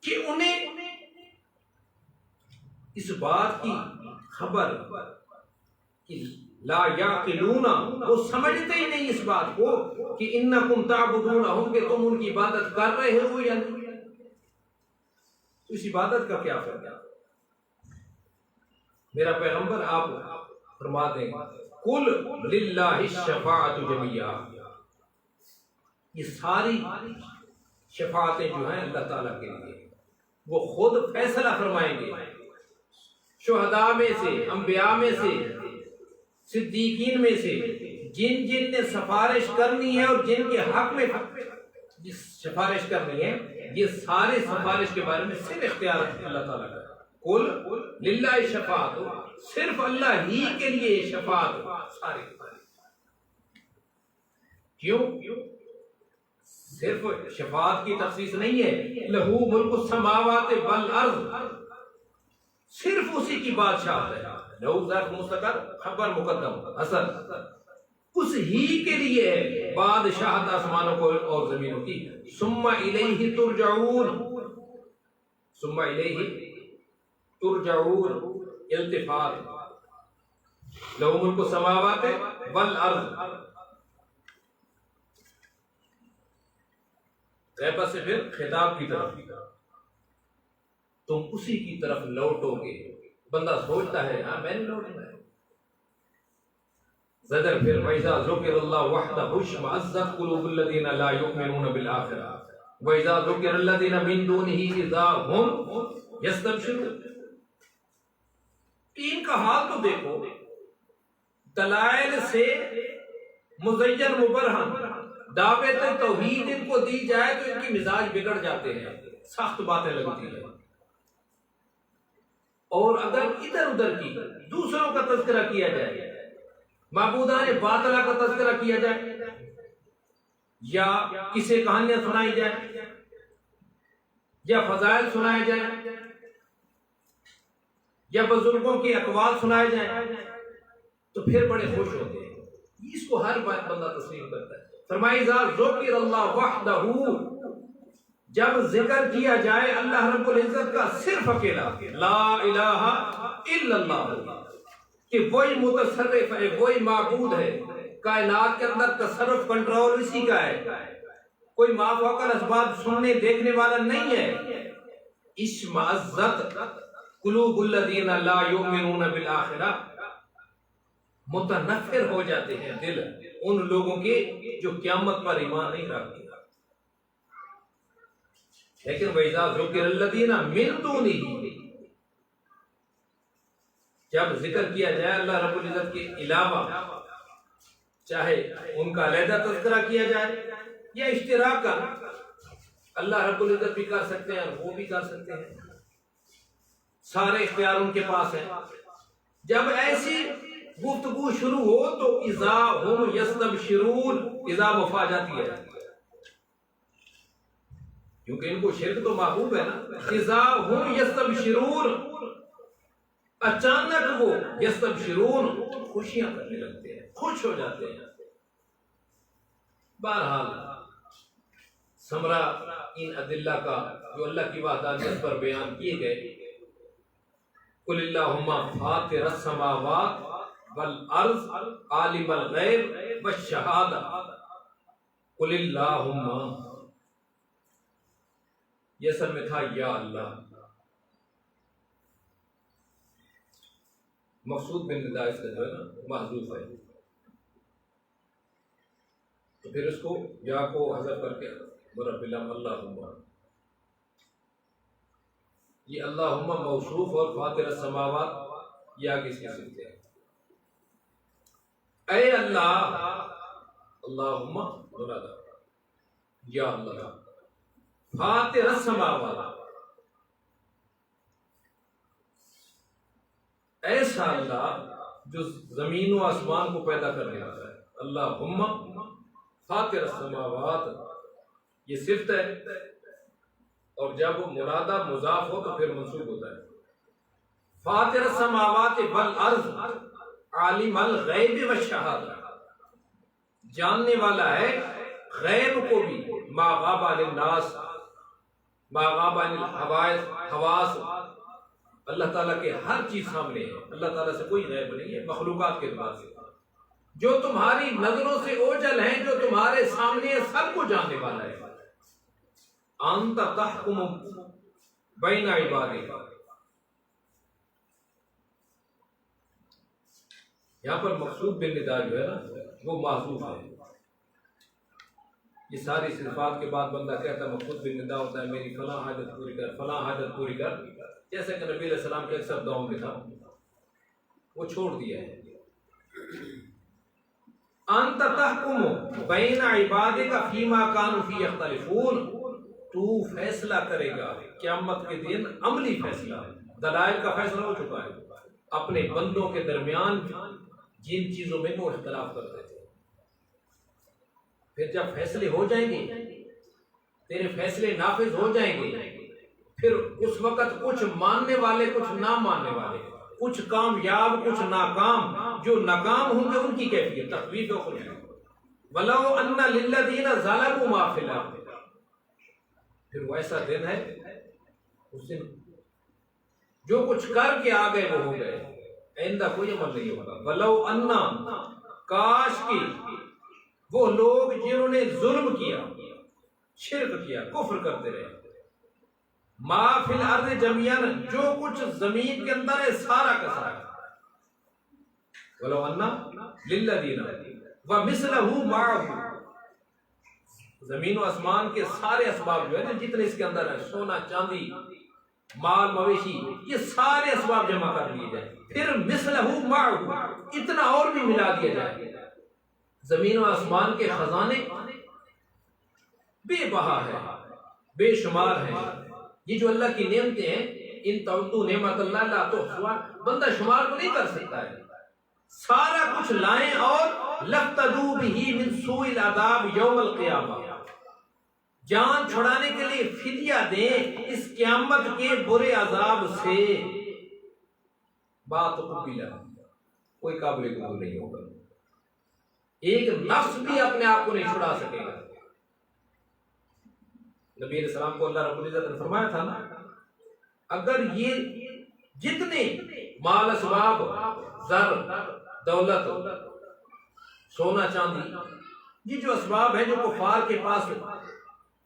S1: کہ انہیں اس بات کی خبر کہ لا یعقلون، وہ سمجھتے ہی نہیں اس بات کو کہ انکم تعبدونہم، کہ تم ان کی عبادت کر رہے ہو یا نہیں، تو اس عبادت کا کیا فائدہ؟ میرا پیغمبر آپ فرما دیں قل للہ الشفاعۃ جمیعا، یہ ساری شفاعتیں جو ہیں اللہ تعالیٰ کے لیے، وہ خود فیصلہ فرمائیں گے، شہداء میں سے، انبیاء میں سے، صدیقین میں سے، جن جن نے سفارش کرنی ہے اور جن کے حق میں جس سفارش کرنی ہے، یہ سارے سفارش کے بارے میں صرف اختیار اللہ تعالیٰ کا، قل للہ الشفاعۃ، صرف اللہ ہی کے لیے شفاعت ساری، کیوں؟ صرف شفاعت کی تخصیص نہیں ہے، لہو ملک السماوات والارض، صرف اسی کی بادشاہت ہے، لہو ذات مستقر، خبر مقدم اصل، اس ہی کے لیے ہے بادشاہت آسمانوں کو اور زمینوں کی، ثم الیہ ترجعون، ثم الیہ ترجعون، التفات، لہو ملک السماوات والارض، غیبت سے پھر خطاب کی طرف، تم اسی کی طرف لوٹو گے، بندہ سوچتا ہے ہاں میں نے لوٹنا ہے، زجر پھر وَإِذَا ذُكِرَ اللَّهُ وَحْدَهُ اشْمَأَزَّتْ قُلُوبُ الَّذِينَ لَا يُؤْمِنُونَ بِالْآخِرَةِ وَإِذَا ذُكِرَ الَّذِينَ مِن دُونِهِ إِذَا هُمْ يَسْتَبْشِرُونَ، تین کا حال تو دیکھو، دلائل سے مزین مبرہن دعوت توحید ان کو دی جائے تو ان کی مزاج بگڑ جاتے ہیں، سخت باتیں لگتی ہیں، اور اگر ادھر ادھر کی دوسروں کا تذکرہ کیا جائے، معبودان باطلہ کا تذکرہ کیا جائے، یا کسی کہانیاں سنائی جائیں، یا فضائل سنائے جائیں، یا بزرگوں کے اقوال سنائے جائیں، تو پھر بڑے خوش ہوتے ہیں، اس کو ہر بات بندہ تسلیم کرتا ہے۔ فرمایا اذا ذکر اللہ وحدہ، جب ذکر کیا جائے اللہ رب العزت کا صرف اکیلا، لا الہ الا اللہ، کہ وہی متصرف ہے، وہی معبود ہے، کائنات کے اندر تصرف کنٹرول اسی کا ہے، کوئی ما فوق الاسباب سننے دیکھنے والا نہیں ہے، اشمئزت قلوب الذین لا یؤمنون بالآخرہ، متنفر ہو جاتے ہیں دل ان لوگوں کے جو قیامت پر ایمان نہیں رکھتے۔ لیکن وَإِذَا ذُكِرَ الَّذِينَ مِن دُونِهِ، جب ذکر کیا جائے اللہ رب العزت کے علاوہ، چاہے ان کا علیحدہ تذکرہ کیا جائے یا اشتراک کا، اللہ رب العزت بھی کر سکتے ہیں وہ بھی کر سکتے ہیں، سارے اختیار ان کے پاس ہیں، جب ایسی گفتگو شروع ہو تو اذا ہم یستبشرون، اذا مفاجاتی ہے کیونکہ ان کو شرک تو محبوب ہے نا، اذا ہم یستبشرون، اچانک وہ یستبشرون خوشیاں کرنے لگتے ہیں، خوش ہو جاتے ہیں۔ بہرحال ثمرہ ان ادلہ کا جو اللہ کی وحدانیت پر بیان کیے گئے، قل اللہم فاطر السماوات والارض عالم الغیب والشہادہ قل اللہم، یہ اصل میں تھا یا اللہ. مقصود بن ندا اس کا جو ہے نا محذوف ہے، تو پھر اس کو یا کو حذف کر کے برب اللہ اللہم. یہ اللہم موصوف اور فاطر السماوات یہ آگے اس کی صفت ہے. اے اللہ، اللہم مراد یا اللہ، فاطر السماوات، ایسا اللہ جو زمین و آسمان کو پیدا کرنے والا ہے. اللہم فاطر السماوات یہ صفت ہے، اور جب مرادہ مضاف ہو تو پھر منصوب ہوتا ہے. فاطر السماوات والارض عالم الغیب والشہادہ، جاننے والا ہے غیب کو بھی، ما غاب عن الناس، ما غاب عن الحواس. اللہ تعالیٰ کے ہر چیز سامنے ہے، اللہ تعالیٰ سے کوئی غیب نہیں ہے مخلوقات کے اعتبار سے. جو تمہاری نظروں سے اوجھل ہیں، جو تمہارے سامنے ہے، سب کو جاننے والا ہے. انت تحکم بین عبادک، یہاں پر مقصود بالندا جو ہے نا وہ محذوف ہے. یہ ساری صفات کے بعد بندہ کہتا ہے مقصود بالندا ہوتا ہے میری فلاں حاجت پوری کر، فلاں حاجت پوری کر، جیسے کہ نبی علیہ السلام کے اکثر دعاؤں میں تھا، وہ چھوڑ دیا ہے. انت تحکم بین عبادک فیما کانوا فیہ یختلفون، تو فیصلہ کرے گا قیامت کے دن، عملی فیصلہ، دلائل کا فیصلہ ہو چکا ہے، اپنے بندوں کے درمیان جن چیزوں میں وہ اختلاف کرتے تھے. پھر جب فیصلے ہو جائیں گے، تیرے فیصلے نافذ ہو جائیں گے، پھر اس وقت کچھ ماننے والے کچھ نہ ماننے والے، کچھ کامیاب کچھ ناکام، جو ناکام ہوں گے ان کی کیفیت تخویف و خوشی. وَلَوْ أَنَّ لِلَّذِينَ ظَلَمُوا مَا فِي الْأَرْضِ، پھر وہ ایسا دن ہے، اس دن جو کچھ کر کے آ گئے وہ ہو گئے، آئندہ کوئی عمل نہیں ہوگا. وَلَوْ أَنَّ، کاش کی وہ لوگ جنہوں نے ظلم کیا، شرک کیا، کفر کرتے رہے، ما فی الارض جميعا، جو کچھ زمین کے اندر ہے سارا کا سارا، وَلَوْ أَنَّ لِلَّذِينَ وَمِثْلَهُ مَعَهُ، زمین و آسمان کے سارے اسباب جو ہے نا جتنے اس کے اندر ہے، سونا چاندی مال مویشی، یہ سارے اسباب جمع کر لیے جائیں، پھر مثلہ معه، اتنا اور بھی ملا دیا جائے. زمین و آسمان کے خزانے بے بہا ہے، بے شمار ہیں. یہ جو اللہ کی نعمتیں ہیں، ان تعدوا نعمت اللہ لا تحصوها، بندہ شمار کو نہیں کر سکتا ہے. سارا کچھ لائیں اور لفتدوا به من سوء العذاب یوم القیامہ، جان چھڑانے کے لیے فدیہ دیں اس قیامت کے برے عذاب سے. بات قبیلہ، کوئی قابل قبول نہیں ہوگا، ایک نفس بھی اپنے آپ کو نہیں چھڑا سکے گا. نبی علیہ السلام کو اللہ رب العزت نے فرمایا تھا نا، اگر یہ جتنے مال اسباب، زر دولت، سونا چاندی، یہ جو اسباب ہیں جو کفار کے پاس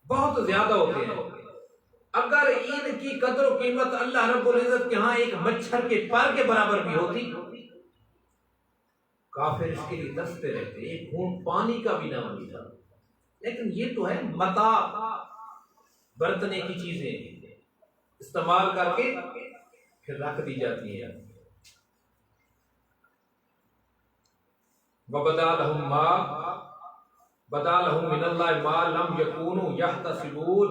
S1: بہت زیادہ ہوتے ہیں، اگر ان کی قدر و قیمت اللہ رب العزت کے ہاں ایک مچھر کے پر کے برابر بھی ہوتی، کافر اس کے لیے ترستے رہتے، ایک گھونٹ پانی کا بھی نام نہیں تھا. لیکن یہ تو ہے متاع، برتنے کی چیزیں استعمال کر کے پھر رکھ دی جاتی ہیں. وَبَدَا لَهُم مَّا بَدَا لَهُم مِّنَ اللَّهِ مَا لَمْ يَكُونُوا يَحْتَسِبُونَ،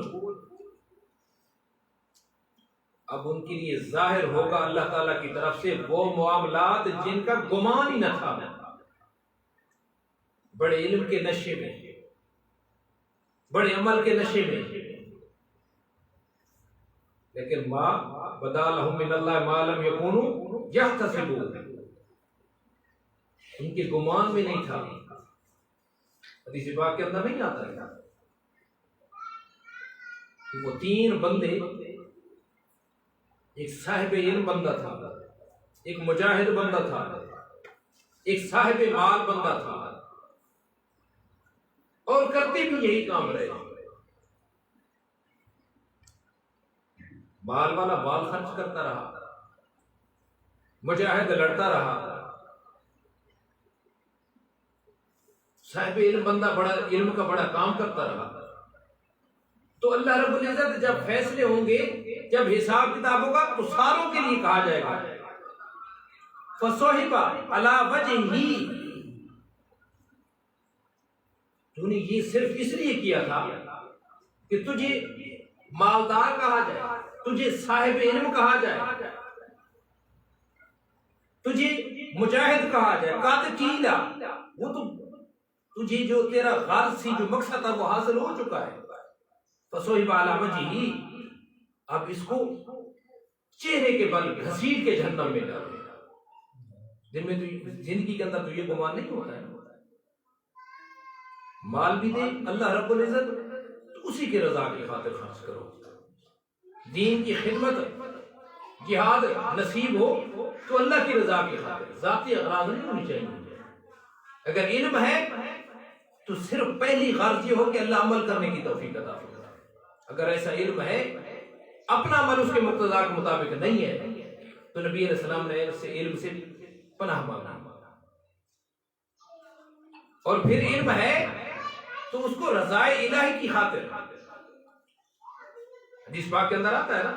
S1: اب ان کے لیے ظاہر ہوگا اللہ تعالیٰ کی طرف سے وہ معاملات جن کا گمان ہی نہ تھا. بڑے علم کے نشے میں، بڑے عمل کے نشے میں، لیکن ما بدا لہم من اللہ ما لم یکونوا یحتسبون، ان کے گمان میں نہیں تھا. حدیث پاک کے اندر نہیں آتا ہے کہ وہ تین بندے ایک صاحب علم بندہ تھا، ایک مجاہد بندہ تھا، ایک صاحب مال بندہ تھا، اور کرتے بھی یہی کام رہے۔ مال والا مال خرچ کرتا رہا، مجاہد لڑتا رہا، صاحب علم بندہ بڑا علم کا بڑا کام کرتا رہا۔ تو اللہ رب العزت جب فیصلے ہوں گے، جب حساب کتاب ہوگا، تو ساروں کے لیے کہا جائے گا فَصُحِبَ عَلَى وَجْهِهِ، تو نے یہ صرف اس لیے کیا تھا کہ تجھے مالدار کہا جائے، تجھے صاحب علم کہا جائے، تجھے مجاہد کہا جائے، قد قیل، وہ تو تجھے جو تیرا غرض سی، جو مقصد تھا، وہ حاصل ہو چکا ہے۔ فَصُحِبَ عَلَى وَجْهِهِ، اب اس کو چہرے کے بل گھسیٹ کے جہنم میں ڈالو۔ دن میں تو زندگی کے اندر تو یہ گمان نہیں ہوتا ہے، مال بھی دے اللہ رب العزت تو اسی کی رضا کی خاطر خرچ کرو، دین کی خدمت جہاد نصیب ہو تو اللہ کی رضا کی خاطر، ذاتی اغراض نہیں ہونی چاہیے۔ اگر علم ہے تو صرف پہلی غرض یہ ہو کہ اللہ عمل کرنے کی توفیق عطا فرمائے۔ اگر ایسا علم ہے، اپنا عمل اس کے مقتضا کے مطابق نہیں ہے، تو نبی علیہ السلام نے اس سے علم سے پناہ مانگا، اور پھر علم ہے تو اس کو رضائے الہی کی خاطر، حدیث پاک کے اندر آتا ہے نا،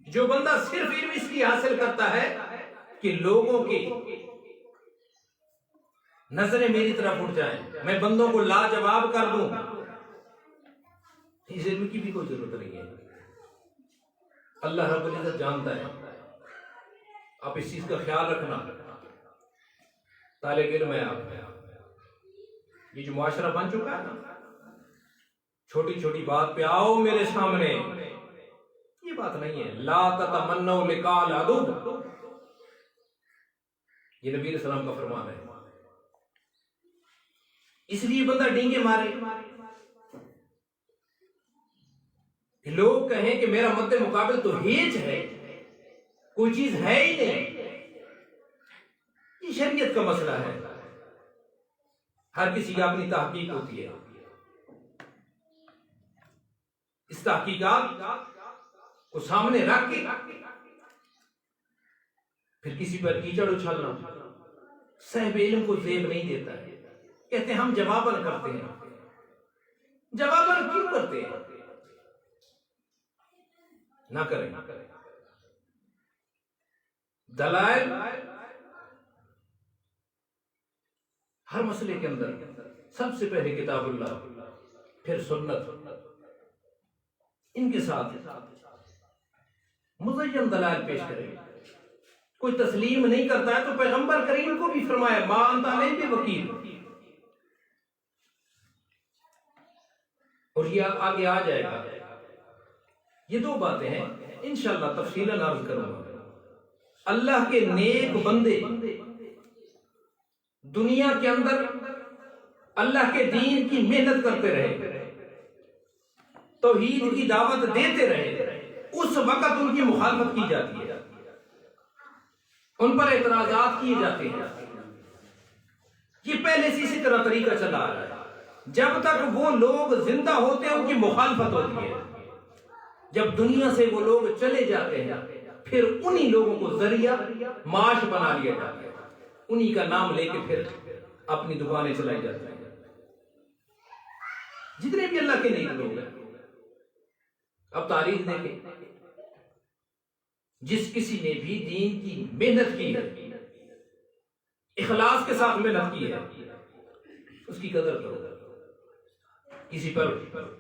S1: جو بندہ صرف علم اس لیے حاصل کرتا ہے کہ لوگوں کی نظریں میری طرف اٹھ جائیں، میں بندوں کو لاجواب کر دوں، اس علم کی بھی کوئی ضرورت نہیں ہے۔ اللہ رب العزت جانتا ہے، آپ اس چیز کا خیال رکھنا۔ طالب علم ہے آپ، یہ جو معاشرہ بن چکا ہے نا، چھوٹی چھوٹی بات پہ آؤ میرے سامنے، یہ بات نہیں ہے۔ لا تتمنوا لقاء العدو، یہ نبی علیہ السلام کا فرمان ہے۔ اس لیے بندہ ڈینگے مارے کہ لوگ کہیں کہ میرا مد مقابل تو ہیچ ہے، کوئی چیز ہے ہی نہیں، یہ شریعت کا مسئلہ ہے۔ ہر کسی کی اپنی تحقیق ہوتی ہے، اس تحقیقات کو سامنے رکھ کے پھر کسی پر کیچڑ اچھالنا صاحب علم کو زیب نہیں دیتا ہے۔ کہتے ہیں ہم جواباً کرتے ہیں، جواباً کیوں کرتے ہیں؟ نہ کریں۔ دلائل ہر مسئلے کے اندر سب سے پہلے کتاب اللہ، پھر سنت، ان کے ساتھ مزین دلائل پیش کریں۔ کوئی تسلیم نہیں کرتا ہے تو پیغمبر کریم کو بھی فرمایا ما انت علیہ بوکیل، اور یہ آگے آ جائے گا۔ یہ دو باتیں ہیں، انشاءاللہ تفصیلاً عرض کروں گا۔ اللہ کے نیک بندے دنیا کے اندر اللہ کے دین کی محنت کرتے رہے، توحید کی دعوت دیتے رہے، اس وقت ان کی مخالفت کی جاتی ہے، ان پر اعتراضات کیے جاتے ہیں۔ یہ پہلے سے اسی طرح طریقہ چلا آ رہا ہے، جب تک وہ لوگ زندہ ہوتے ہیں ان کی مخالفت ہوتی ہے، جب دنیا سے وہ لوگ چلے جاتے ہیں پھر انہی لوگوں کو ذریعہ معاش بنا لیا جاتا ہے، انہی کا نام لے کے پھر اپنی دکانیں چلائی جاتی ہیں۔ جتنے بھی اللہ کے نیک لوگ ہیں، اب تاریخ دیکھیں، جس کسی نے بھی دین کی محنت کی ہے، اخلاص کے ساتھ محنت کی ہے، اس کی قدر کرو۔ کسی پر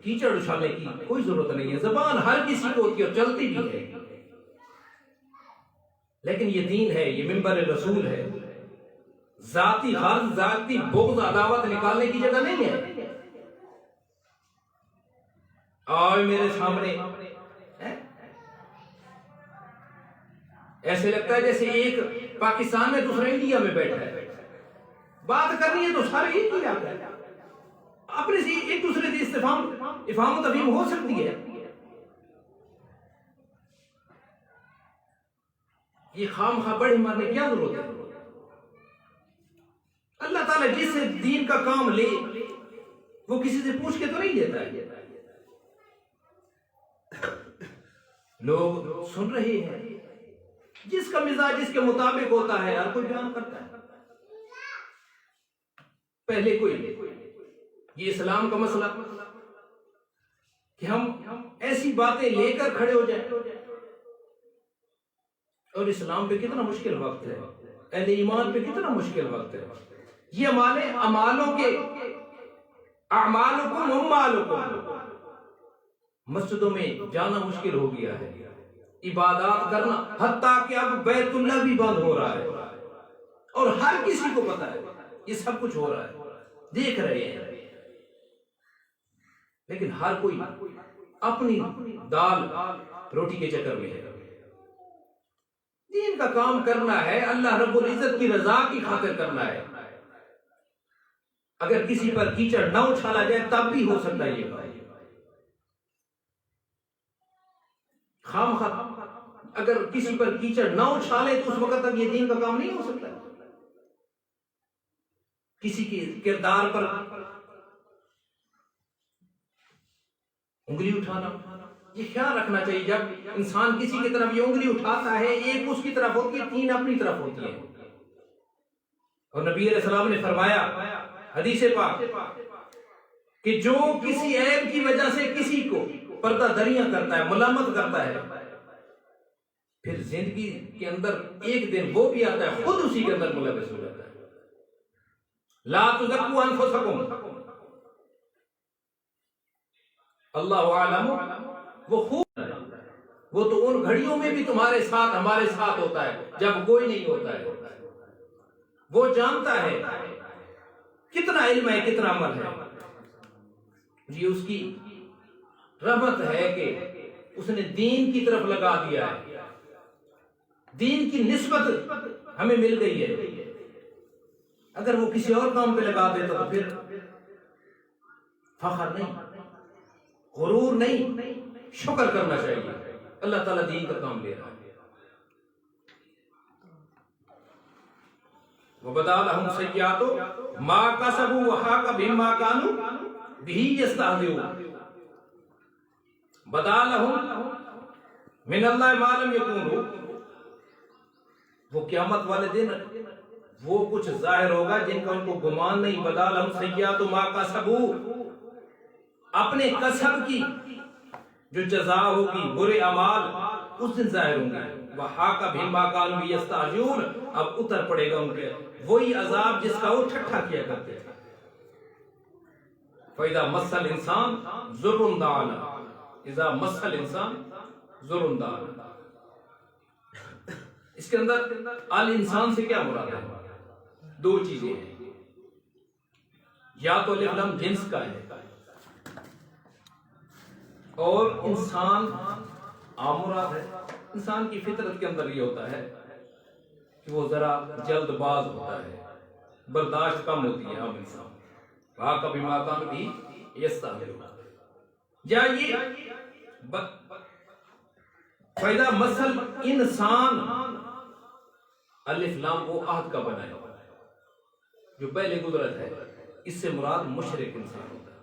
S1: کیچڑ اچھالنے کی کوئی ضرورت نہیں ہے، زبان ہر کسی کو ہوتی ہے اور چلتی بھی ہے، لیکن یہ دین ہے، یہ منبر رسول ہے، ذاتی غرض، ذاتی بغض، عداوت نکالنے کی جگہ نہیں ہے۔ آؤ میرے سامنے، ایسے لگتا ہے جیسے ایک پاکستان میں دوسرا انڈیا میں بیٹھا ہے، بات کرنی ہے تو سارے ایک ہی آتا ہے، اپنے سے ایک دوسرے سے افہام و تفہیم ہو سکتی ہے، یہ خام خواہ بڑے مارنے کیا ضرورت ہے؟ اللہ تعالیٰ جس سے دین کا کام لے وہ کسی سے پوچھ کے تو نہیں لیتا ہے. لوگ سن رہے ہیں، جس کا مزاج جس کے مطابق ہوتا ہے ہر کوئی بیان کرتا ہے. پہلے کوئی یہ اسلام کا مسئلہ کہ ہم ایسی باتیں لے کر کھڑے ہو جائیں، اور اسلام پہ کتنا مشکل وقت ہے، اہل ایمان پہ کتنا مشکل وقت ہے. یہ ہمارے اعمالوں کے اعمالکم اموالکم، مسجدوں میں جانا مشکل ہو گیا ہے، عبادات کرنا، حتیٰ کہ اب بیت اللہ بھی بند ہو رہا ہے، اور ہر کسی کو پتا ہے یہ سب کچھ ہو رہا ہے، دیکھ رہے ہیں. لیکن ہر کوئی اپنی دال روٹی کے چکر میں ہے. دین کا کام کرنا ہے، اللہ رب العزت کی رضا کی خاطر کرنا ہے. اگر کسی پر کیچڑ نہ اچھالا جائے تب بھی ہو سکتا ہے یہ بات. خام خواہ اگر کسی پر کیچڑ نہ اچھالے تو اس وقت تک یہ دین کا کام نہیں ہو سکتا. کسی کے کردار پر انگلی اٹھانا، یہ خیال رکھنا چاہیے. جب انسان کسی کی طرف یہ انگلی اٹھاتا ہے، ایک اس کی طرف ہوتی ہے، تین اپنی طرف ہوتی ہے. اور نبی علیہ السلام نے فرمایا حدیث پاک کہ جو کسی عیب کی وجہ سے کسی کو پردہ دریاں کرتا ہے، ملامت کرتا ہے، پھر زندگی کے اندر ایک دن وہ بھی آتا ہے خود اسی کے اندر ملوث ہو جاتا ہے. لا تزکوا انفسکم، اللہ عالم، وہ خوب ہے، وہ تو ان گھڑیوں میں بھی تمہارے ساتھ ہمارے ساتھ ہوتا ہے جب کوئی نہیں ہوتا ہے. وہ جانتا ہے کتنا علم ہے، کتنا عمل ہے. یہ اس کی رحمت ہے کہ اس نے دین کی طرف لگا دیا ہے، دین کی نسبت ہمیں مل گئی ہے. اگر وہ کسی اور کام پہ لگا دیتا تو پھر فخر نہیں، غرور نہیں، شکر کرنا چاہیے. اللہ تعالیٰ دین کا کام لے رہا ہے. وَبَدَا لَهُمْ سَيِّئَاتُ مَا كَسَبُوا وَحَاقَ بِهِم مَّا كَانُوا بِهِ يَسْتَهْزِئُونَ. بَدَا لَهُم مِّنَ اللَّهِ مَا لَمْ يَكُونُوا، وہ قیامت والے دن وہ کچھ ظاہر ہوگا جن کا ان کو گمان نہیں. بَدَا لَهُمْ سَيِّئَاتُ مَا كَسَبُوا، اپنے کسب کی جو جزا ہوگی، برے اعمال اس دن ظاہر ہوں گے. وَحَاقَ بِهِم مَّا كَانُوا بِهِ يَسْتَهْزِئُونَ، اب اتر پڑے گا ان کے وہی عذاب جس کا وہ ٹھٹھا کیا کرتے تھے. فَإِذَا مَسَّ الْإِنسَانَ ضُرٌّ دَعَانَا، اذا مس الانسان ضرٌّ دعانا. اس کے اندر الانسان سے کیا مراد ہے؟ دو چیزیں ہیں. یا تو الف لام جنس کا ہے، اور انسان عام مراد ہے. انسان کی فطرت کے اندر یہ ہوتا ہے کہ وہ ذرا جلد باز ہوتا ہے، برداشت کم ہوتی ہے عام انسان. وَحَاقَ بِمَا كَانُوا بِهِ يَسْتَهْزِئُونَ. یا یہ فائدہ مسل انسان، الف لام وہ عہد کا بنا ہے جو پہلے قدرت ہے، اس سے مراد مشرک انسان ہوتا ہے.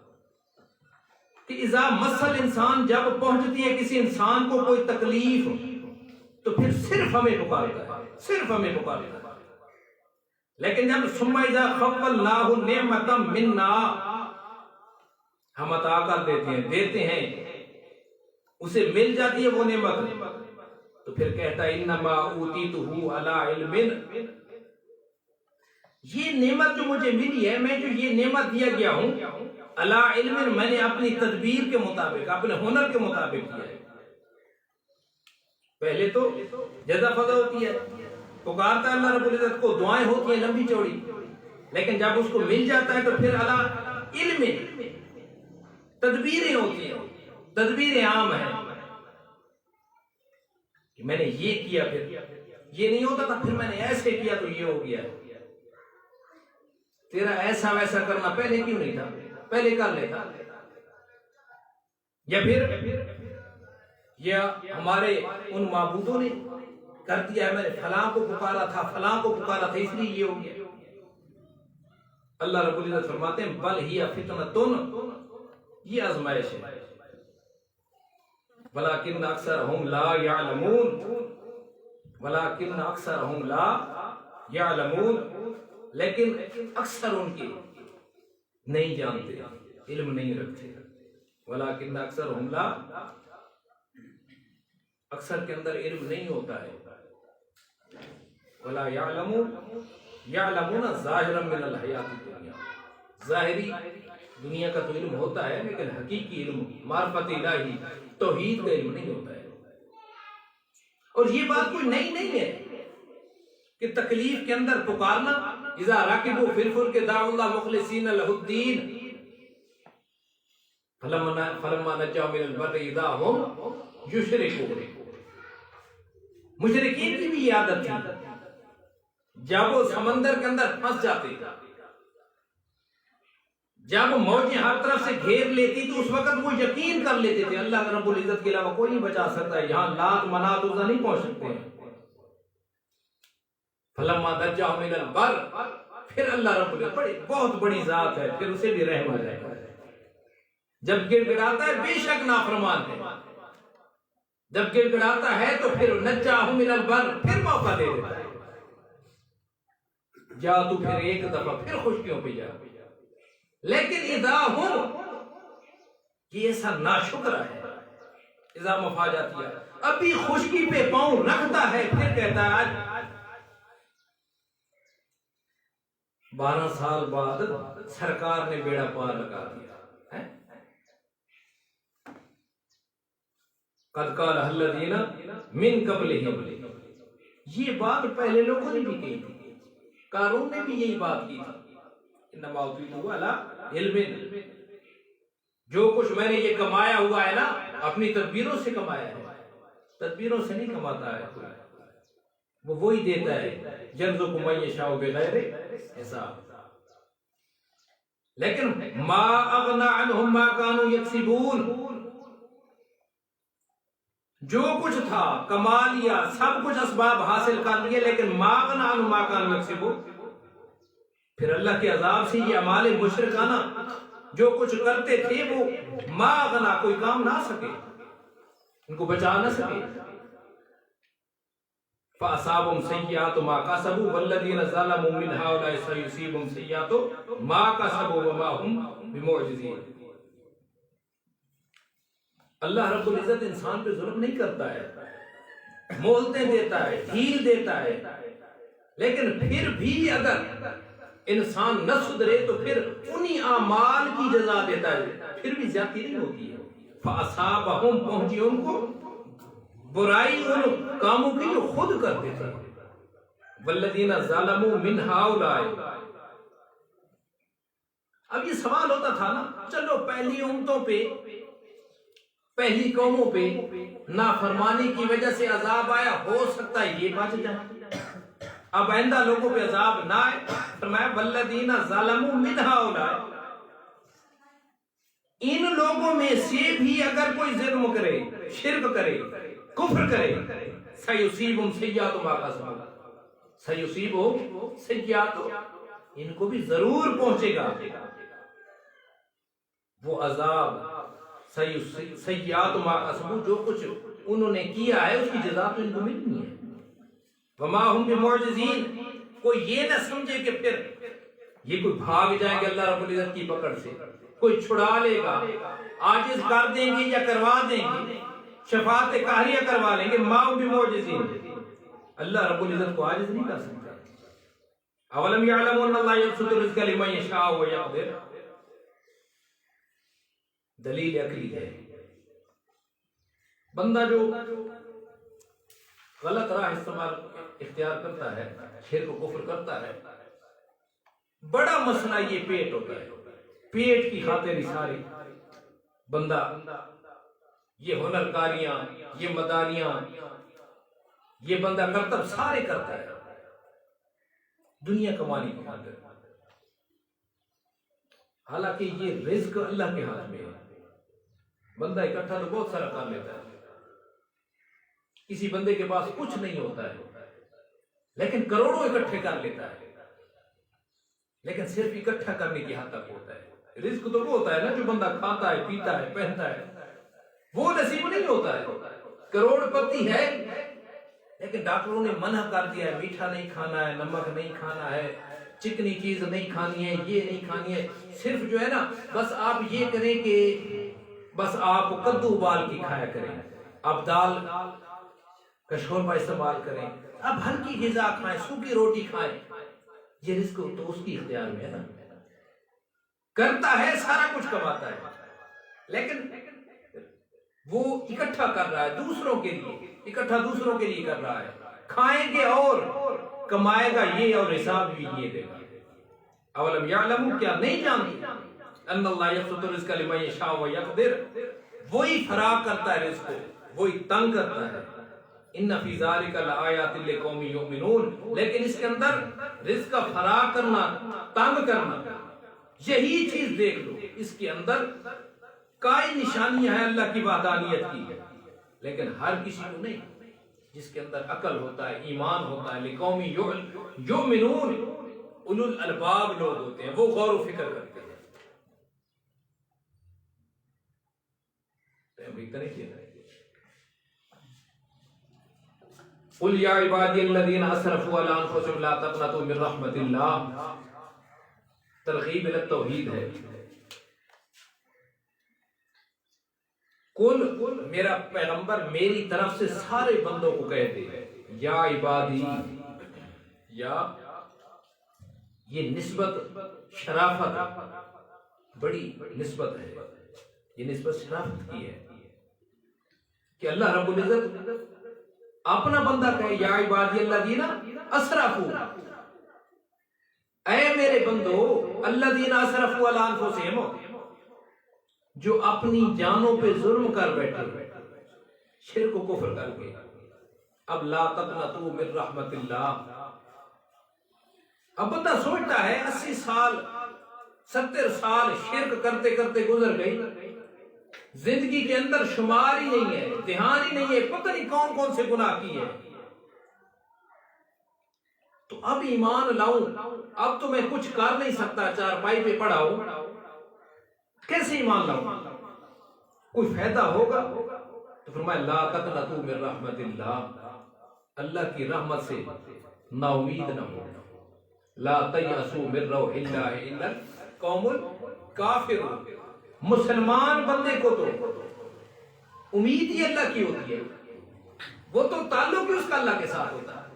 S1: کہ اذا مسل انسان، جب پہنچتی ہے کسی انسان کو کوئی تکلیف تو پھر صرف ہمیں پکارتا ہے، صرف ہمیں پکارتا ہے. لیکن جب ثم اذا خولناہ نعمۃ منا، ہم عطا کر دیتے ہیں اسے مل جاتی ہے وہ نعمت، تو پھر کہتا ہے انما اوتیتہ علی علم، یہ نعمت جو مجھے ملی ہے، میں جو یہ نعمت دیا گیا ہوں علی علم، میں نے اپنی تدبیر کے مطابق، اپنے ہنر کے مطابق کیا ہے. پہلے تو جزا فضا ہوتی ہے، پکارتا ہے اللہ رب العزت کو، دعائیں ہوتی ہیں لمبی چوڑی، لیکن جب اس کو مل جاتا ہے تو پھر علی علم، تدبیریں ہوتی ہیں، تدبیریں عام ہیں کہ میں نے یہ کیا، پھر یہ نہیں ہوتا تھا، پھر میں نے ایسے کیا تو یہ ہو گیا. تیرا ایسا ویسا کرنا پہلے کیوں نہیں تھا؟ پہلے کر لیتا. یا پھر یا ہمارے ان معبودوں نے کر دیا ہے، میں نے فلاں کو پکارا تھا، فلاں کو پکارا تھا، اس لیے یہ ہو گیا۔ اللہ رب العزت فرماتے ہیں بل ہی فتنۃ، یہ آزمائش ہے، ولکن اکثرهم لا یعلمون، ولکن اکثرهم لا یعلمون، لیکن اکثر ان کے نہیں جانتے، علم نہیں رکھتے، ولکن اکثرهم لا، اکثر کے اندر علم نہیں ہوتا ہے، ولا یعلمون، یعلمون ظاہرا من الحیات الدنیا، ظاہری دنیا کا تو علم ہوتا ہے، لیکن حقیقی علم معرفت الہی توحید کا علم نہیں ہوتا ہے۔ اور یہ بات کوئی نئی نہیں ہے کہ تکلیف کے اندر پکارنا، اذا راکبوا فی الفلک دعوا اللہ مخلصین لہ الدین فلما نجاهم من البر اذا هم یشرکون، مشرکین کی بھی یہ عادت تھی، جب وہ سمندر کے اندر پھنس جاتے، جب موجیں ہر طرف سے گھیر لیتی تو اس وقت وہ یقین کر لیتے تھے اللہ رب العزت کے علاوہ کوئی نہیں بچا سکتا ہے، یہاں لات منات عزا نہیں پہنچ سکتے ہیں۔ فلما نجاهم من البر، پھر اللہ رب العزت بہت بڑی ذات ہے، پھر اسے بھی رحم آ جائے گا، جب گر گڑاتا ہے بے شک نافرمان ہے، جب گر گڑاتا ہے تو پھر نجاهم من البر، پھر موقع دے دیتا ہے، جا تو پھر ایک دفعہ پھر خشکیوں پہ جا۔ لیکن اذا ہم، یہ ایسا ناشکر ہے، اذا مفاجاتیہ، ابھی خشکی پہ پاؤں رکھتا ہے، پھر کہتا ہے آج 12 سال بعد سرکار نے بیڑا پار لگا دیا ہے۔ قد قال الذین من قبلہم، یہ بات پہلے لوگوں نے بھی کہی تھی، قارون نے بھی یہی بات کی تھی، انما اوتیتہ علی علم، جو کچھ میں نے یہ کمایا ہوا ہے نا اپنی تدبیروں سے کمایا ہے، تدبیروں سے نہیں کماتا ہے کوئی، وہ وہی دیتا ہے، یرزق من یشاء بغیر حساب۔ لیکن ما اغنی عنہم ما کانوا یکسبون، جو کچھ تھا کما لیا، سب کچھ اسباب حاصل کر لیے، لیکن ما اغنی عنہم ما کانوا یکسبون، پھر اللہ کے عذاب سے یہ اعمال مشرکانہ جو کچھ کرتے تھے وہ ما اغنا، کوئی کام نہ آ سکے، ان کو بچا نہ سکے۔ فَأَصَابَهُمْ سَيِّئَاتُ مَا كَسَبُوا وَالَّذِينَ ظَلَمُوا مِنْ هَؤُلَاءِ سَيُصِيبُهُمْ سَيِّئَاتُ مَا كَسَبُوا وَمَا هُمْ بِمُعْجِزِينَ۔ اللہ رب العزت انسان پہ ظلم نہیں کرتا ہے، مہلتیں دیتا ہے، ڈھیل دیتا ہے، لیکن پھر بھی اگر انسان نہ سدھرے تو پھر انہی اعمال کی جزا دیتا ہے، پھر بھی زیادتی نہیں ہوتی ہے۔ فَأَصَابَهُمْ، پہنچی ان کو برائی ان کاموں کی جو خود کرتے تھے، وَالَّذِينَ ظَلَمُوا مِنْ هَؤُلَاءِ۔ اب یہ سوال ہوتا تھا نا، چلو پہلی امتوں پہ، پہلی قوموں پہ نافرمانی کی وجہ سے عذاب آیا، ہو سکتا ہے یہ بچ جائے، اب آئندہ لوگوں پہ عذاب نہ آئے۔ فرمایا والذین ظلموا من ہؤلاء، ان لوگوں میں سے بھی اگر کوئی ظلم کرے، شرک کرے، کفر کرے، سیصیبہم سیئات ما کسبوا، سیصیبہم سیئات، ان کو بھی ضرور پہنچے گا وہ عذاب، سیئات ما کسبوا، جو کچھ انہوں نے کیا ہے اس کی جزا تو ان کو ملنی ہے۔ وما ہم بمعجزین، کوئی یہ نہ سمجھے کہ پھر یہ کوئی بھاگ جائیں گے اللہ رب العزت کی پکڑ سے، کوئی چھڑا لے گا، عاجز کر دیں گے یا کروا دیں گے، شفاعت قہریہ کروا لیں گے، ما ہم بمعجزین، اللہ رب العزت کو عاجز نہیں کر سکتا۔ اولم یعلموا ان اللہ یبسط الرزق لمن یشاء ویقدر، دلیل عقلی ہے۔ بندہ جو غلط راہ اختیار کرتا ہے، شرک و کفر کرتا ہے، بڑا مسئلہ یہ پیٹ ہوتا ہے، پیٹ کی خاطر ہی ساری بندہ یہ ہنر کاریاں، یہ مداریاں، یہ بندہ کرتب سارے کرتا ہے دنیا کمانے کی خاطر، حالانکہ یہ رزق اللہ کے ہاتھ میں ہے، بندہ اکٹھا تو بہت سارا کام لیتا ہے، کسی بندے کے پاس کچھ نہیں ہوتا ہے لیکن کروڑوں اکٹھے کر لیتا ہے، لیکن صرف اکٹھا کرنے کی حد تک ہوتا ہے۔ رزق تو وہ ہوتا ہے نا جو بندہ کھاتا ہے، پیتا ہے، پہنتا ہے، وہ نصیب نہیں ہوتا ہے۔ کروڑ پتی ہے لیکن ڈاکٹروں نے منع کر دیا ہے، میٹھا نہیں کھانا ہے، نمک نہیں کھانا ہے، چکنی چیز نہیں کھانی ہے، یہ نہیں کھانی ہے، صرف جو ہے نا بس آپ یہ کریں کہ بس آپ کدو ابال کی کھایا کریں، آپ دال کا شوربہ استعمال کریں، اب ہلکی غذا کھائیں، سوکھی روٹی کھائیں، یہ رزق تو اس کی اختیار میں ہے نا، کرتا ہے سارا کچھ کماتا ہے لیکن وہ اکٹھا کر رہا ہے دوسروں کے لیے، اکٹھا دوسروں کے لیے کر رہا ہے، کھائیں گے اور کمائے گا یہ اور حساب بھی یہ دے گا۔ اولم یعلموا، کیا نہیں جانتے ان اللہ یبسط الرزق لمن یشاء ویقدر، وہی فراغ کرتا ہے رزق کو، وہی تنگ کرتا ہے۔ ان فی ذلک لآیات لقوم یؤمنون، لیکن اس کے اندر رزق کا فراغ کرنا، تنگ کرنا، یہی چیز دیکھ لو، اس کے اندر کئی نشانیاں ہیں اللہ کی وحدانیت کی، لیکن ہر کسی کو نہیں، جس کے اندر عقل ہوتا ہے، ایمان ہوتا ہے، لقوم یؤمنون، اولو الالباب لوگ ہوتے ہیں، وہ غور و فکر کرتے ہیں۔ قل یا عبادی الذین اسرفوا علی انفسہم لا تقنطوا من رحمت اللہ، ترغیب الی التوحید ہے۔ کل میرا پیغمبر میری طرف سے سارے بندوں کو کہتے ہیں یا عبادی، یا یہ نسبت شرافت، بڑی نسبت ہے، یہ نسبت شرافت کی ہے کہ اللہ رب العزت اپنا بندہ کہے یا عبادی الذین اسرفوا، اے میرے بندو، الذین اسرفوا علی انفسہم، جو اپنی جانوں پہ ظلم کر بیٹھے، شرک و کفر کر کے، اب لا تقنطوا من رحمت اللہ، اب بندہ سوچتا ہے 80 سال 70 سال شرک کرتے کرتے گزر گئی، زندگی کے اندر شمار ہی نہیں ہے، دھیان ہی نہیں ہے، پتہ نہیں کون کون سے گناہ کی ہے، تو اب ایمان لاؤں، اب تو میں کچھ کر نہیں سکتا، چارپائی پہ پڑا ہوں، کیسے ایمان لاؤں، کوئی فائدہ ہوگا؟ تو فرمایا لا تقنطوا من رحمت اللہ، اللہ کی رحمت سے نا امید نہ ہو، لا تیأسوا من روح اللہ الا القوم الکافرون، مسلمان بندے کو تو امید ہی اللہ کی ہوتی ہے، وہ تو تعلق ہی اس کا اللہ کے ساتھ ہوتا ہے،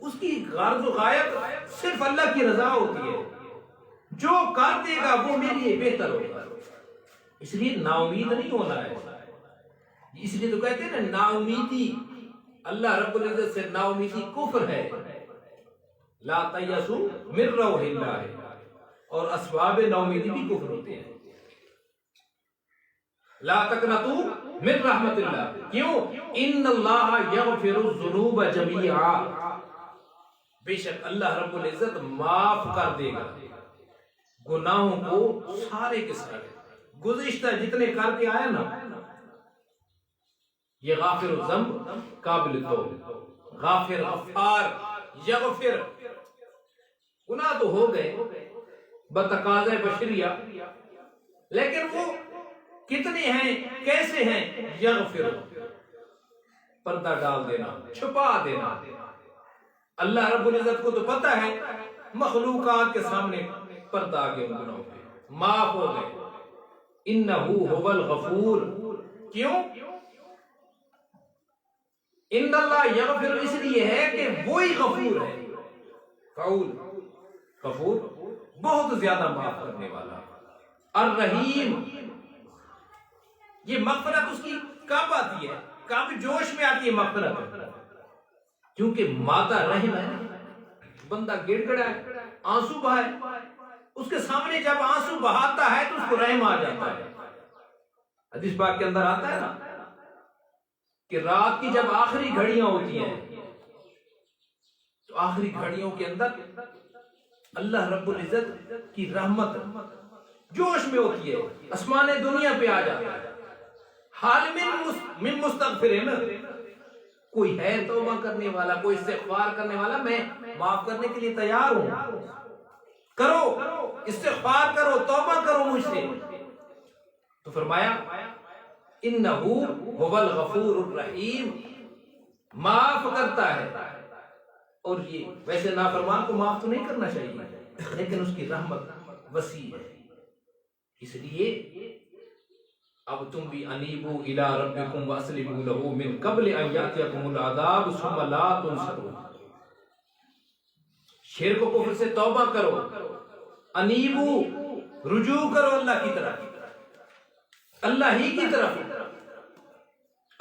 S1: اس کی غرض و غایت صرف اللہ کی رضا ہوتی ہے، جو کر دے گا وہ میرے لیے بہتر ہوگا، اس لیے نا امید نہیں ہونا ہے، اس لیے تو کہتے ہیں نا نا امیدی اللہ رب العزت سے نا امیدی کفر ہے، لا تیأسوا من روح اللہ، اور اسباب نا امیدی بھی کفر ہوتے ہیں، لا تقنطوا من رحمت اللہ، کیوں؟ ان اللہ یغفر الذنوب جميعا، بے شک اللہ رب العزت معاف کر دے گا گناہوں کو سارے کے سارے، گزشتہ جتنے کر کے آیا نا، یہ غافر الذنب قابل توب، غافر غفار یغفر، گناہ تو ہو گئے بتقاضۂ بشریہ، لیکن وہ کتنے ہیں، کیسے ہیں؟ یغفر، پردہ ڈال دینا، چھپا دینا، اللہ رب العزت کو تو پتہ ہے مخلوقات کے سامنے پردہ آ گئے، گناہوں پہ معاف ہو گئے، انہ هو الغفور، کیوں؟ ان اللہ یغفر اس لیے ہے کہ وہی غفور ہے، فعول غفور بہت زیادہ معاف کرنے والا، الرحیم، یہ مغفرت اس کی کب آتی ہے؟ کب جوش میں آتی ہے مغفرت؟ کیونکہ مادہ رحم ہے، بندہ گڑ گڑا ہے، آنسو بہائے، اس کے سامنے جب آنسو بہاتا ہے تو اس کو رحم آ جاتا ہے، حدیث پاک کے اندر آتا ہے نا کہ رات کی جب آخری گھڑیاں ہوتی ہیں تو آخری گھڑیوں کے اندر اللہ رب العزت کی رحمت جوش میں ہوتی ہے، آسمان دنیا پہ آ جاتا ہے، حال من مستغفرین، کوئی ہے توبہ کرنے والا، کوئی استغفار کرنے والا، میں معاف کرنے کے لیے تیار ہوں، کرو استغفار کرو، توبہ کرو مجھ سے۔ تو فرمایا انہو هو الغفور الرحیم، معاف کرتا ہے۔ اور یہ ویسے نافرمان کو معاف تو نہیں کرنا چاہیے، لیکن اس کی رحمت وسیع ہے، اس لیے اب تم بھی انیبوا الی ربکم واسلموا لہ من قبل ان یاتیکم العذاب ثم لا تنصرون۔ شرک و کفر سے توبہ کرو، انیبو رجوع کرو اللہ کی طرف، اللہ ہی کی طرف۔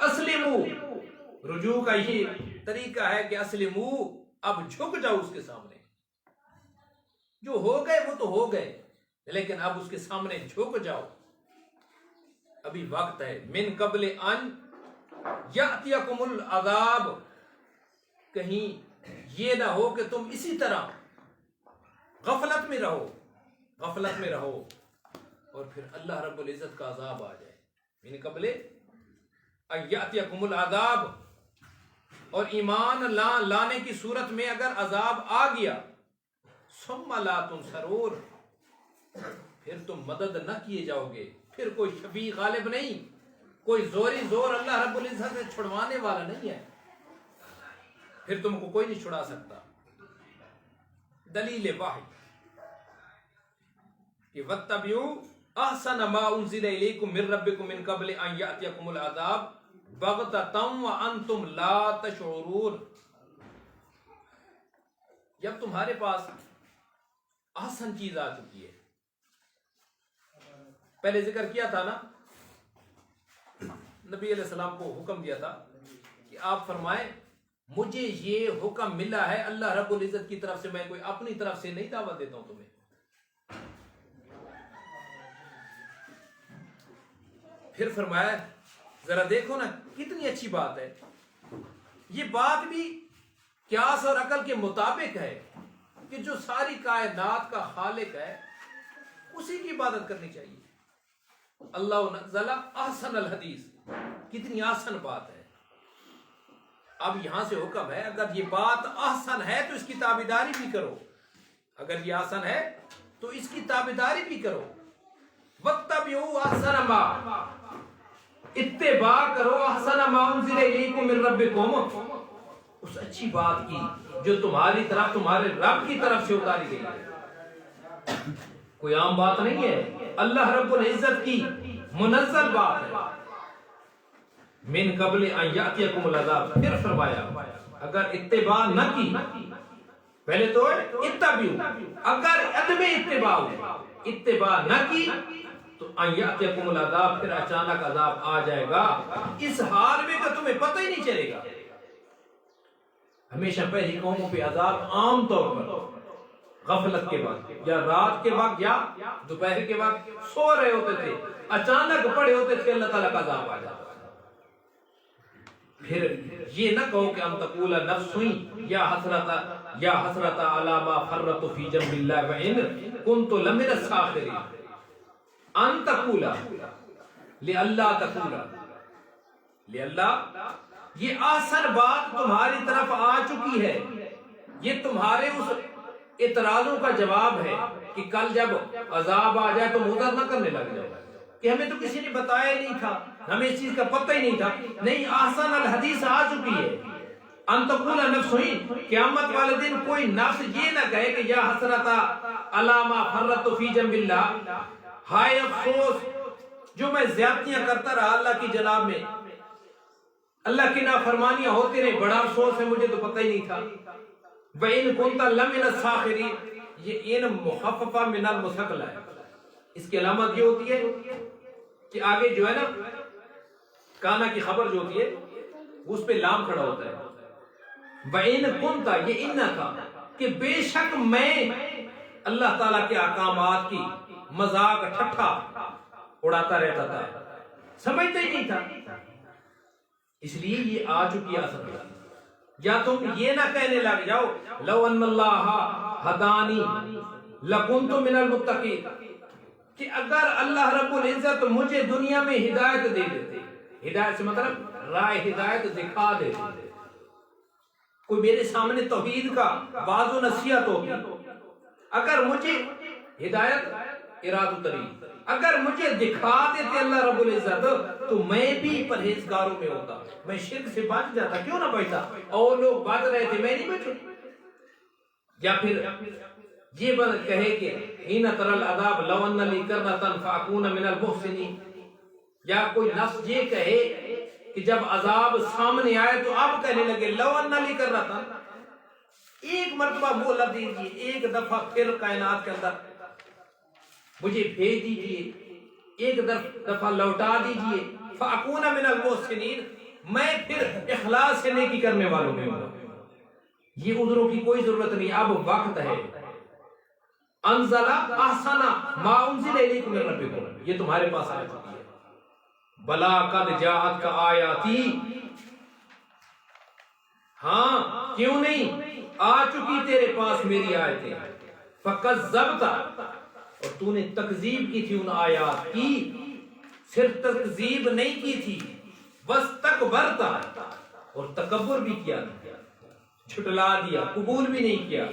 S1: اسلمو، رجوع کا یہ طریقہ ہے کہ اسلمو، اب جھک جاؤ اس کے سامنے، جو ہو گئے وہ تو ہو گئے، لیکن اب اس کے سامنے جھک جاؤ، ابھی وقت ہے۔ من قبل ان یاتیکم العذاب، کہیں یہ نہ ہو کہ تم اسی طرح غفلت میں رہو اور پھر اللہ رب العزت کا عذاب آ جائے۔ من قبل ان یاتیکم العذاب، اور ایمان لانے کی صورت میں اگر عذاب آ گیا، ثم لا تنصرون، پھر تم مدد نہ کیے جاؤ گے، پھر کوئی شفیع غالب نہیں، کوئی زور اللہ رب العزت سے چھڑوانے والا نہیں ہے، پھر تم کو کوئی نہیں چھڑا سکتا۔ دلیل واحد کہ واتبعوا احسن ما انزل الیکم من ربکم من قبل ان یاتیکم العذاب بغتۃ وانتم لا تشعرون۔ جب تمہارے پاس احسن چیز آ چکی ہے، پہلے ذکر کیا تھا نا، نبی علیہ السلام کو حکم دیا تھا کہ آپ فرمائیں مجھے یہ حکم ملا ہے اللہ رب العزت کی طرف سے، میں کوئی اپنی طرف سے نہیں دعوت دیتا ہوں تمہیں۔ پھر فرمایا ذرا دیکھو نا کتنی اچھی بات ہے، یہ بات بھی قیاس اور عقل کے مطابق ہے کہ جو ساری کائنات کا خالق ہے اسی کی عبادت کرنی چاہیے۔ اللہ نزل احسن الحدیث، کتنی آسان بات ہے۔ اب یہاں سے حکم ہے اگر یہ بات احسن ہے تو اس کی تابعداری بھی کرو، اگر یہ آسان ہے تو اس کی تابعداری بھی کرو۔ واتبعوا احسن ما، اتباع کرو احسن ما انزل الیکم من ربکم، اس اچھی بات کی جو تمہاری طرف تمہارے رب کی طرف سے اتاری گئی ہے، کوئی عام بات نہیں ہے، اللہ رب العزت کی منزل بات ہے۔ من قبل ان یاتیکم العذاب، پھر فرمایا اگر اتباع نہ کی، پہلے تو اتبعوا، اگر عدم اتباع نہ کی تو ان یاتیکم العذاب، پھر اچانک عذاب آ جائے گا، اس حال میں کہ تمہیں پتہ ہی نہیں چلے گا۔ ہمیشہ پہلی قوموں پہ عذاب عام طور پر غفلت کے وقت یا رات کے وقت یا دوپہر کے وقت سو رہے ہوتے تھے، اچانک پڑے ہوتے تھے، اللہ تعالیٰ کا عذاب آ جاتا۔ پھر یہ نہ کہو کہ ام تقول نفس یا حسرت علی ما فرطت فی جنب اللہ وان کنت لمن الساخرین، ان تقول لئلا تقول، یہ آسان بات تمہاری طرف آ چکی ہے، یہ تمہارے اس اعتراضوں کا جواب ہے کہ کل جب عذاب آ جائے تو مدد نہ کرنے لگ جائے کہ ہمیں تو کسی نے بتایا نہیں تھا، ہمیں اس چیز کا پتہ ہی نہیں تھا۔ نہیں، احسن الحدیث آ چکی ہے۔ ان تقول نفس، قیامت والے دن کوئی نفس یہ نہ کہے کہ یا حسرت علی ما فرطت فی جنب اللہ، ہائے افسوس جو میں زیادتیاں کرتا رہا اللہ کی جناب میں، اللہ کی نافرمانیاں ہوتی رہی، بڑا افسوس ہے، مجھے تو پتہ ہی نہیں تھا۔ وَإِن كُنْتَ لَمِنَ السَّاخِرِينَ، یہ ان مخففہ من المثقلہ ہے، اس کی علامت یہ ہوتی ہے کہ آگے جو ہے نا کانا کی خبر جو ہوتی ہے اس پہ لام کھڑا ہوتا ہے۔ وَإِن كُنْتَ، یہ ان کا کہ بے شک میں اللہ تعالیٰ کے احکامات کی مذاق ٹھٹھا اڑاتا رہتا تھا، سمجھتا ہی نہیں تھا، اس لیے یہ آ چکی آسان ہے۔ یا تم یہ نہ کہنے لگ جاؤ لو ان اللہ ہدانی لکنت من المتقین، کہ اگر اللہ رب العزت مجھے دنیا میں ہدایت دے دیتے، ہدایت سے مطلب راہ ہدایت دکھا دیتے، کوئی میرے سامنے توحید کا واضح و نصیحت ہوگی، اگر مجھے ہدایت اراد طریق اگر مجھے دکھا دیتے اللہ رب العزت تو میں بھی پرہیزگاروں میں ہوتا، میں شرک سے بچ جاتا، کیوں نہ بچتا؟ اور لوگ بچ رہے تھے، میں نہیں بچوں۔ یا پھر یہ بات کہے کہ حین تری العذاب لو ان لی کرۃ فاکون من المحسنین، یا کوئی نفس یہ کہے کہ جب عذاب سامنے آئے تو اب کہنے لگے لو ان لی کرۃ، ایک مرتبہ بولا دیجیے، ایک دفعہ پھر کائنات کے اندر مجھے بھیج دیجیے، ایک دفعہ لوٹا دیجیے، فاکون من المحسنین، میں پھر اخلاص سے نیکی کرنے والوں میں ہوں۔ یہ عذروں کی کوئی ضرورت نہیں، اب وقت ہے۔ انزل احسن ما انزل الیکم من ربکم، یہ تمہارے پاس آ چکی ہے۔ بلا قد جاءتک آیاتی، ہاں کیوں نہیں، آ چکی تیرے پاس میری آیتیں، فکذبت، اور تو نے تکذیب کی تھی ان آیات کی، صرف تکذیب نہیں کی تھی، واستکبرت، اور تکبر بھی کیا، جھٹلا دیا، قبول بھی نہیں کیا،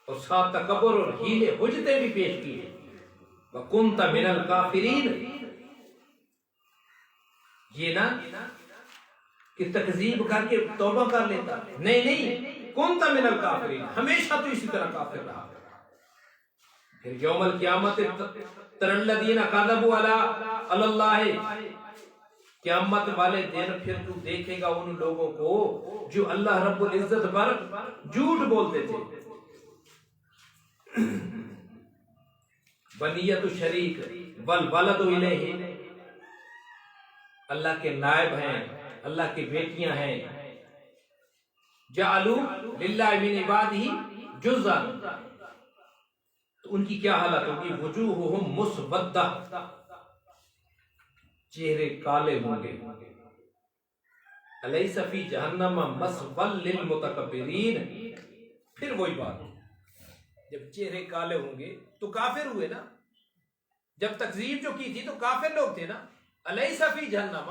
S1: اور ساتھ تکبر اور ہیلے حجتیں بھی پیش کی، وَكُنْتَ مِنَ الْكَافِرِينَ، یہ نہ کہ تکذیب کر کے توبہ کر لیتا، نہیں، كُنْتَ مِنَ الْكَافِرِينَ، ہمیشہ تو اسی طرح کافر رہا۔ پھر یوم القیامت تر الذین کذبوا علی اللہ، قیامت والے دن پھر تو دیکھے گا ان لوگوں کو جو اللہ رب العزت پر جھوٹ بولتے تھے۔ بنیت الشریک والولد الیہ، اللہ کے نائب ہیں، اللہ کی بیٹیاں ہیں، جعلوا للہ من عبادہ جزءا، تو ان کی کیا حالت ہوگی؟ وجوہہم مسودہ، چہرے کالے ہوں گے۔ الیس فی جہنم مثوی للمتکبرین، پھر وہی بات، جب چہرے کالے ہوں گے تو کافر ہوئے نا، جب تکذیب جو کی تھی تو کافر لوگ تھے نا۔ الیس فی جہنم،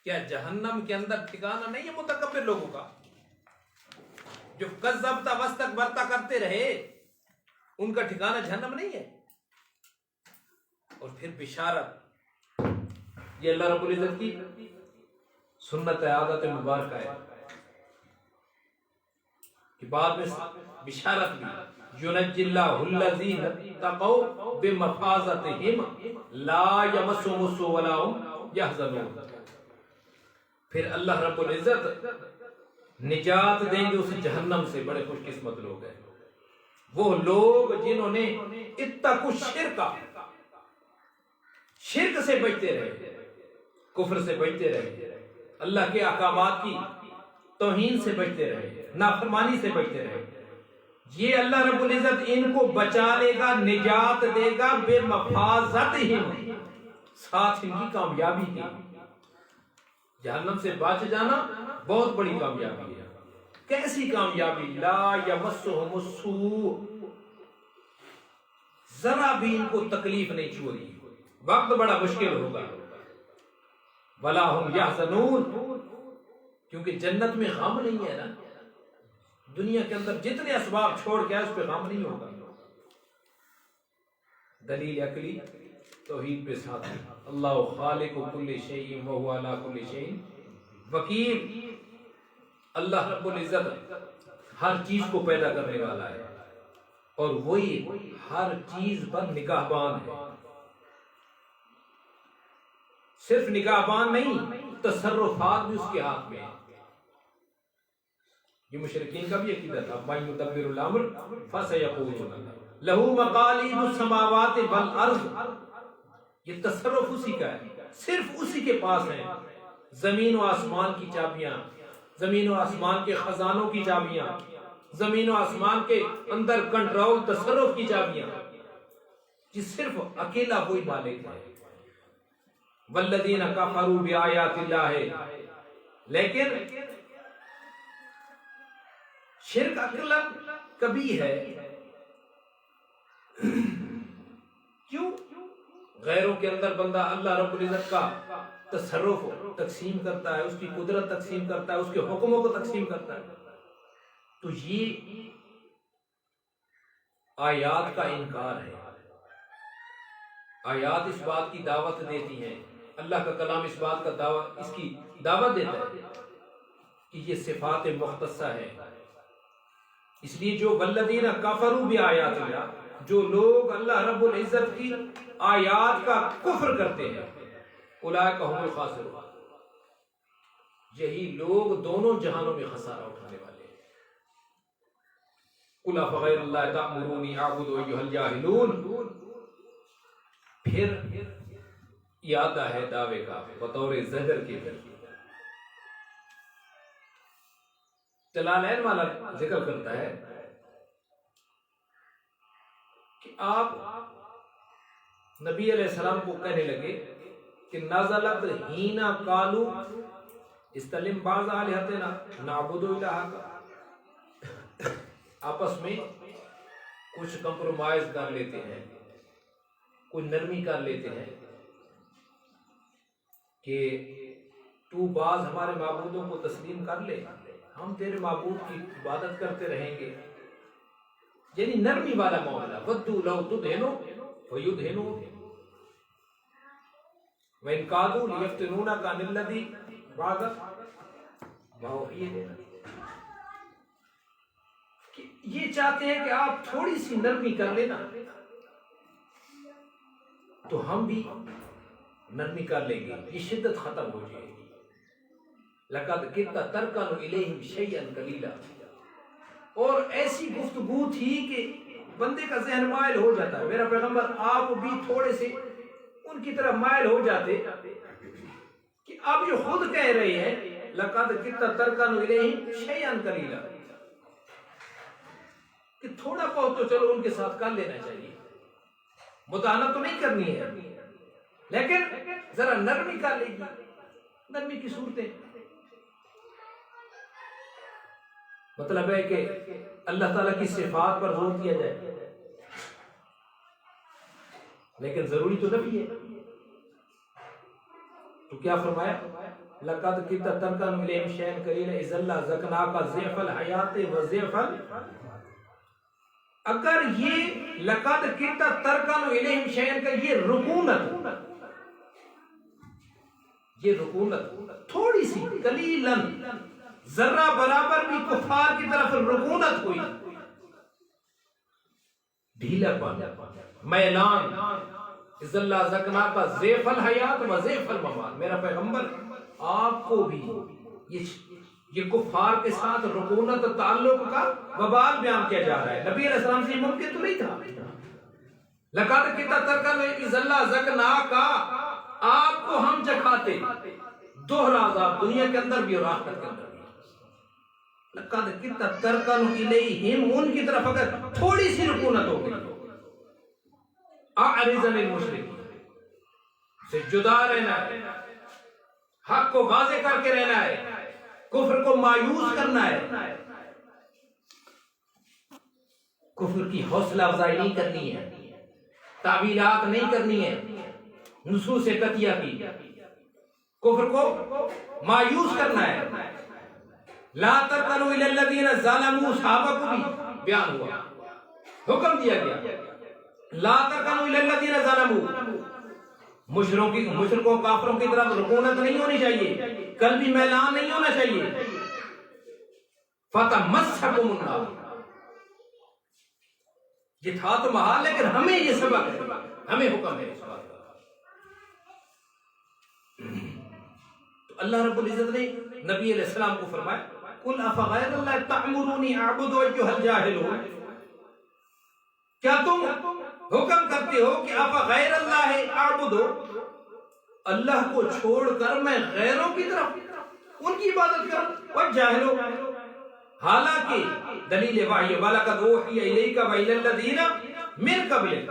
S1: کیا جہنم کے اندر ٹھکانہ نہیں ہے متکبر لوگوں کا، جو کذبت واستکبرت کرتے رہے، ان کا ٹھکانہ جہنم نہیں ہے؟ اور پھر بشارت، یہ اللہ رب العزت کی سنت عادت مبارکہ ہے کہ بعد میں بشارت بھی، ينجي الله الذين اتقوا بمفازتهم لا يمسهم السوء ولا هم يحزنون، پھر اللہ رب العزت نجات دیں گے اس جہنم سے، بڑے خوش قسمت لوگ ہیں وہ لوگ جنہوں نے اتقوا الشرک، شرک سے بچتے رہے، کفر سے بچتے رہے، اللہ کے احکامات کی توہین سے بچتے رہے، نافرمانی سے بچتے رہے، یہ اللہ رب العزت ان کو بچا لے گا، نجات دے گا، بے مفازتہم، ساتھ ان کی کامیابی کی۔ جہنم سے بچ جانا بہت بڑی کامیابی ہے۔ کیسی کامیابی؟ لا یمسہم السوء، ذرا بھی ان کو تکلیف نہیں چھو رہی، وقت بڑا مشکل ہوگا، ولا ہم یحزنون، کیونکہ جنت میں غم نہیں ہے نا، دنیا کے اندر جتنے اسباب چھوڑ کے اس پہ غم نہیں ہوگا۔ دلیل عقلی توحید پہ ساتھ ہے، اللہ خالق کل شیء وہو علی کل شیء وکیل، اللہ رب العزت ہر چیز کو پیدا کرنے والا ہے اور وہی ہر چیز پر نگہبان ہے۔ صرف نگہبان نہیں، تصرفات بھی اس کے ہاتھ میں ہیں۔ یہ مشرکین کا بھی عقیدہ تھا، مَن یدبر الامر فسیقولون لہ مقالید السماوات والارض، یہ تصرف اسی کا ہے، صرف اسی کے پاس ہیں زمین و آسمان کی چابیاں، زمین و آسمان کے خزانوں کی چابیاں، زمین و آسمان کے اندر کنٹرول تصرف کی چابیاں، یہ صرف اکیلا وہی مالک ہے۔ والذین کفروا بآیات اللہ، لیکن شرک اکلا کبھی ہے، کیوں؟ غیروں کے اندر بندہ اللہ رب العزت کا تصرف تقسیم کرتا ہے، اس کی قدرت تقسیم کرتا ہے، اس کے حکموں کو تقسیم کرتا ہے، تو یہ آیات کا انکار ہے. آیات اس بات کی دعوت دیتی ہیں، اللہ کا کلام اس بات کا اس کی دعوت دیتا ہے کہ یہ صفات مختصہ ہے. اس لیے جو والذین کفروا بآیات اللہ، جو لوگ اللہ رب العزت کی آیات کا کفر کرتے ہیں، اولئک هم الخاسرون، یہی لوگ دونوں جہانوں میں خسارہ اٹھانے والے ہیں. قل افغیر اللہ تأمرونی اعبد ایھا الجاہلون. پھر ارادہ ہے دعوے کا بطور زجر کے. جلالین والا ذکر کرتا ہے کہ آپ نبی علیہ السلام کو کہنے لگے کہ نزلت ہینا قالو استلم بعض آلہتنا نعبد الہک. آپس میں کچھ کمپرومائز کر لیتے ہیں، کوئی نرمی کر لیتے ہیں کہ تو بعض ہمارے معبودوں کو تسلیم کر لے، ہم تیرے معبود کی عبادت کرتے رہیں گے. یعنی نرمی والا معاملہ. ودوا لو تدہنوا فیدہنون وإن کادوا لیفتنونک عن الذی بعث ما اوحی الیک. یہ چاہتے ہیں کہ آپ تھوڑی سی نرمی کر لینا تو ہم بھی نرمی کر لیں گے، یہ شدت ختم ہو جائے گی. لقد کدت ترکن الیہم شیئا قلیلا. اور ایسی گفتگو تھی کہ بندے کا ذہن مائل ہو جاتا ہے. میرا پیغمبر آپ بھی تھوڑے سے ان کی طرف مائل ہو جاتے کہ اب جو خود کہہ رہے ہیں لقد کدت ترکن الیہم شیئا قلیلا، کہ تھوڑا بہت تو چلو ان کے ساتھ کر لینا چاہیے، مداہنت تو نہیں کرنی ہے، لیکن ذرا نرمی کر لے گی. نرمی کی صورتیں مطلب ہے کہ اللہ تعالیٰ کی صفات پر زور دیا جائے، لیکن ضروری تو نبی ہے. تو کیا فرمایا؟ لقد کدت ترکن الیہم شیئا قلیلا اذا لأذقناک ضعف الحیات وضعف. اگر یہ لقد کدت ترکن الیہم شیئا کا یہ رکونت تھوڑی سی قلیلاً ذرہ برابر بھی کفار کی طرف رکونت ہوئی، ڈھیلا پن، میلان. اذ اللہ زکناک ضعف الحیات و ضعف الممات. میرا پیغمبر آپ کو بھی یہ کفار کے ساتھ رکونت تعلق کا وبال بیان کیا جا رہا ہے. نبی علیہ السلام سے یہ ممکن تو نہیں تھا. لقد کدت ترکن اذ اللہ زکناک، آپ کو ہم چکھاتے دوہرا عذاب دنیا کے اندر بھی اور آخرت کے اندر بھی. لقد کدت ترکن الیہم، ان کی طرف اگر تھوڑی سی رکونت ہو گئی، اعرض عن المشرکین، سے جدا رہنا ہے، حق کو واضح کر کے رہنا ہے، کفر کو مایوس کرنا ہے، کفر کی حوصلہ افزائی نہیں کرنی ہے، تعویلات نہیں کرنی ہے نصوص قطعیہ کی. کفر کو مایوس کرنا ہے. لا ترکنوا الی الذین ظلموا، صحابہ کو بھی بیان ہوا، حکم دیا گیا لا ترکنوا الی الذین ظلموا. مشرکوں کافروں کی طرف رکونت نہیں ہونی چاہیے، قلبی میلان نہیں ہونا چاہیے. فتمسکم النار، یہ تھا تو محال، لیکن ہمیں یہ سبق ہے، ہمیں حکم ہے اس بات کا. تو اللہ رب العزت نے نبی علیہ السلام کو فرمایا قل افغیر اللہ تأمرونی اعبد ایھا الجاہلون. کیا تم حکم کرتے ہو کہ افغیر اللہ اعبدو، اللہ کو چھوڑ کر میں غیروں کی طرف ان کی عبادت کروں؟ والجاہلو، حالانکہ دلیل وحی وَلَقَدْ أُوحِيَ إِلَيْكَ وَإِلَى الَّذِينَ مِن قَبْلِكَ،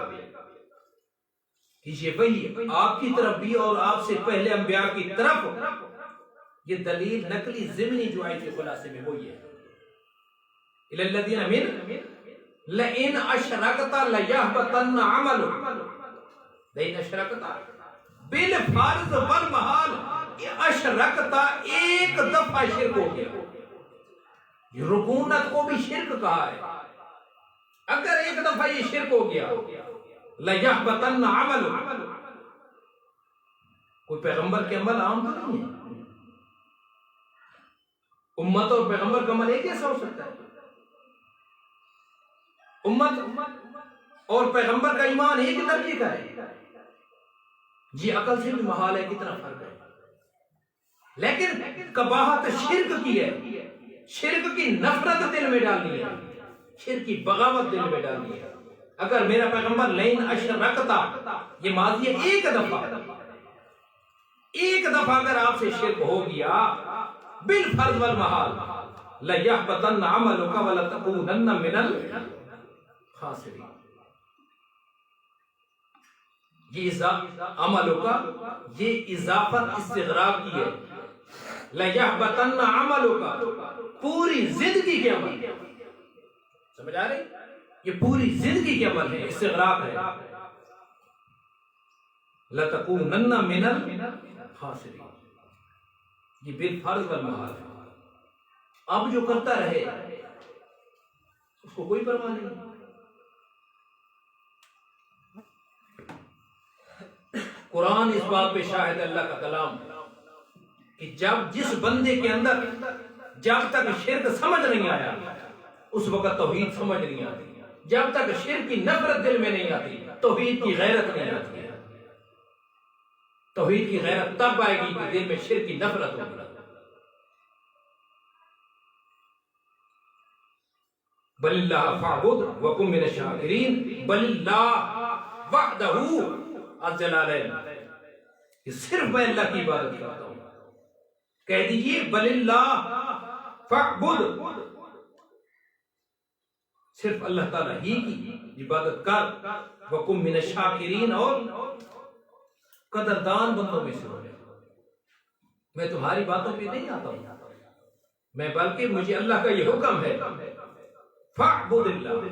S1: کہ یہ وحی آپ کی طرف بھی اور آپ سے پہلے انبیاء کی طرف. یہ دلیل نقلی ضمنی جو آیت کے خلاصے میں وہی ہے. إِلَى الَّذِينَ مِن لَئِنْ أَشْرَكْتَ لَيَحْبَطَنَّ عَمَلُكَ. لَئِنْ أَشْرَكْتَ بالفرض والمحال، اشرکتا ایک دفعہ شرک ہو گیا. رکونت کو بھی شرک کہا ہے. اگر ایک دفعہ یہ شرک ہو گیا لَيَحْبَطَنَّ عَمَلُهُ. کوئی پیغمبر کے عمل عام تو نہیں ہے. امت اور پیغمبر کا عمل ایک جیسا ہو سکتا ہے؟ امت اور پیغمبر کا ایمان ایک درجے کا ہے. جی عقل سے بھی محال ہے کتنا فرق ہے. لیکن قباحت شرک کی ہے. شرک کی نفرت دل میں ڈالنی ہے, شرک کی بغاوت دل میں ڈالنی ہے. اگر میرا پیغمبر لئن اشرکتا, یہ ماضی ہے, ایک دفعہ اگر آپ سے شرک ہو گیا بالفرض والمحال لَيَحْبَطَنَّ عَمَلُكَ وَلَتَكُونَنَّ مِنَ الْخَاسِرِينَ. یہ عملوں کا یہ اضافت استغراق کی ہے. لَيَحْبَطَنَّ عَمَلُكَ, پوری زندگی کے عمل. سمجھ آ رہی؟ یہ پوری زندگی کے عمل ہے, استغراق ہے. لَتَكُونَنَّ مِنَ الْخَاسِرِينَ, یہ بالفرض والمحال ہے. اب جو کرتا رہے اس کو کوئی پرواہ نہیں. قرآن اس بات پہ شاہد اللہ کا کلام کہ جب جس بندے کے اندر جب تک شرک سمجھ نہیں آیا اس وقت توحید سمجھ نہیں آتی. جب تک شرک کی نفرت دل میں نہیں آتی توحید کی غیرت نہیں آتی. توحید کی غیرت تب آئے گی کہ دل میں شرک کی نفرت ہوگی. بل اللہ فاعبد وکن من الشاکرین. بل اللہ وحدہ الجلالین, کہ صرف میں اللہ کی عبادت کرتا ہوں. کہہ دیجئے بل اللہ فاعبد, صرف اللہ تعالیٰ ہی کی عبادت کر. وکن من الشاکرین, اور قدردان بندوں میں سے ہو جائے. میں تمہاری باتوں پہ نہیں آتا ہوں, میں بلکہ مجھے اللہ کا یہ حکم ہے فاعبد اللہ.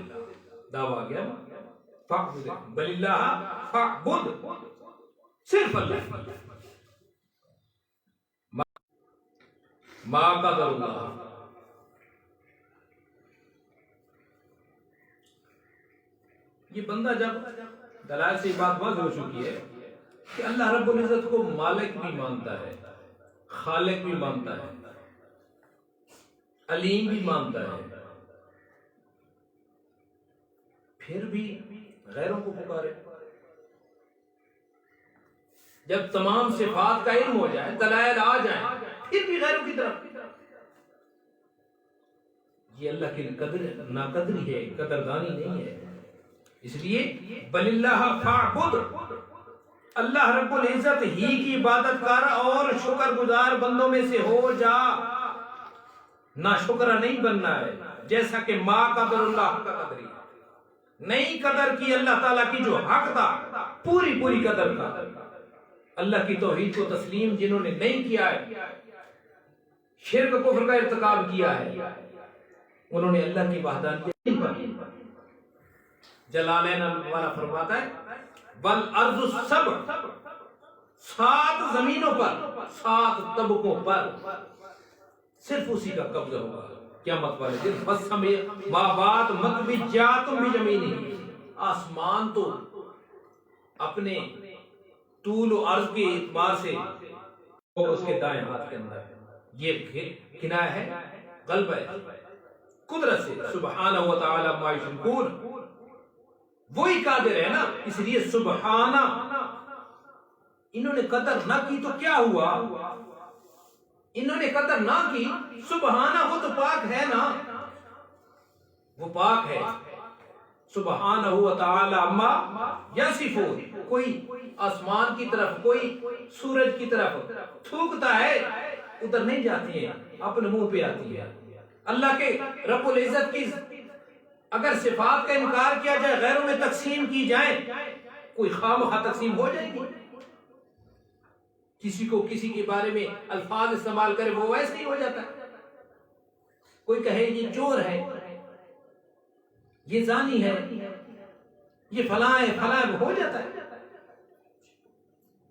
S1: دعویٰ آ گیا فاعبد بل اللہ فاعبد, صرف اللہ. ما قدر اللہ, یہ بندہ جب دلائل سے بات واضح ہو چکی ہے کہ اللہ رب العزت کو مالک بھی مانتا ہے, خالق بھی مانتا ہے, علیم بھی مانتا ہے, پھر بھی غیروں کو پکارے. جب تمام صفات کا علم ہو جائے, دلائل آ جائیں, پھر بھی غیروں کی طرف. یہ اللہ کی ناقدری ہے, قدردانی نہیں ہے. اس لیے بل اللہ فاعبد, اللہ رب العزت ہی کی عبادت کر اور شکر گزار بندوں میں سے ہو جا. نہ شکرہ نہیں بننا ہے, جیسا کہ ما قدر اللہ کا قدری, نہیں قدر کی اللہ تعالیٰ کی جو حق تھا پوری پوری قدر تھا. اللہ کی توحید کو تسلیم جنہوں نے نہیں کیا ہے, شرک کفر کا ارتکاب کیا ہے, انہوں نے اللہ کی وحدانیت پر. جلالین والا فرماتا ہے والارض السبع, 7 زمینوں پر 7 طبقوں پر صرف اسی کا قبضہ ہوگا قیامت والے دن. فَالسَّمِعَ مَا مَطْوِجَّاتٌ بِيَمِينِهِ, آسمان تو اپنے طول و عرض کے اعتبار سے اور اس کے دائیں ہاتھ کے اندر. یہ کنایہ ہے غلبہ قدرت سے. سبحانہ و تعالی عما یشرکون, وہی قادر ہے نا, اس لیے سبحانہ. انہوں نے قدر نہ کی تو کیا ہوا, انہوں نے قدر نہ کی, سبحانہ وہ تو پاک ہے نا, وہ پاک ہے. سبحانہ و تعالی عما یصفون, کوئی آسمان کی طرف کوئی سورج کی طرف تھوکتا ہے, ادھر نہیں جاتی ہے, اپنے منہ پہ آتی ہے. اللہ کے رب العزت کی اگر صفات کا انکار کیا جائے, غیروں میں تقسیم کی جائے, کوئی خواہ تقسیم ہو جائے گی. کسی کو کسی کے بارے میں الفاظ استعمال کرے وہ ویسے ہی ہو جاتا ہے. کوئی کہے یہ چور ہے, یہ زانی ہے, یہ فلاں ہے, فلاں ہو جاتا ہے.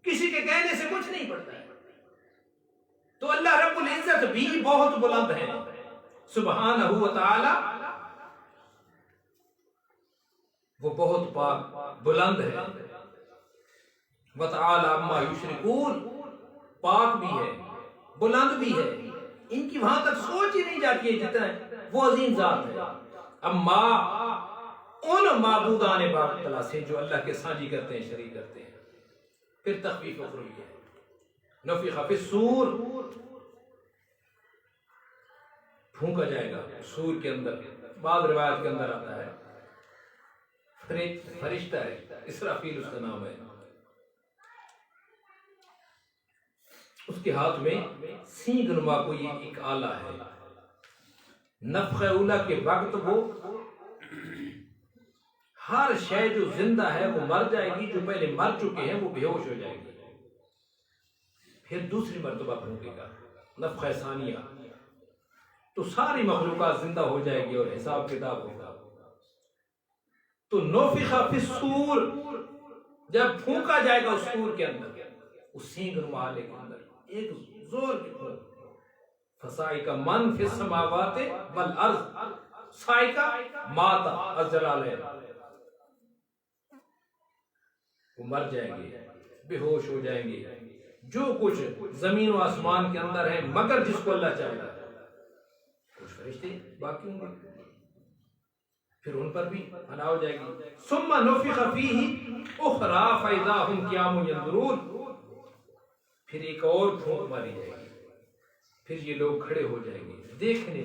S1: کسی کے کہنے سے کچھ نہیں پڑتا ہے. تو اللہ رب العزت بھی بہت بلند ہے, سبحانہ و تعالی وہ بہت پاک بلند ہے، وتعالی عما یشرکون، پاک بھی ہے بلند بھی ہے، ان کی وہاں تک سوچ ہی نہیں جاتی ہے جتنا وہ عظیم ذات ہے۔ اما ان معبودان باطلا سے جو اللہ کے ساجی کرتے ہیں، شریک کرتے ہیں۔ پھر تخفیف اخروی ہے، نفخ فی الصور، پھونکا جائے گا سور کے اندر۔ بعض روایت کے اندر آتا ہے فرشتہ ہے، اسرافیل اس کا نام ہے، اس کے ہاتھ میں سینگ نما کوئی ایک آلہ ہے۔ نفخ اولا کے وقت وہ ہر شے جو زندہ ہے وہ مر جائے گی، جو پہلے مر چکے ہیں وہ بے ہوش ہو جائے گی۔ پھر دوسری مرتبہ پھونکے گا نفخ ثانیہ، تو ساری مخلوقات زندہ ہو جائے گی اور حساب کتاب ہوگا۔ تو نفخ فی الصور، جب پھونکا جائے گا اس سور کے اندر، اس سینگ نما آلے کے اندر ایک زور کی پھونک، فصائق من فی السماوات والارض، صائقہ ماتا الجلالہ، وہ مر جائیں گے، بے ہوش ہو جائیں گے، جو کچھ زمین و آسمان کے اندر ہے، مگر جس کو اللہ چاہے گا۔ کچھ فرشتے باقی ہوں گے، پھر ان پر بھی فنا ہو جائے گی۔ ثم نفخ فیہ اخری فاذا ھم قیام ینظرون، پھر ایک اور پھونک ماری جائے گی، پھر یہ لوگ کھڑے ہو جائیں گے، دیکھنے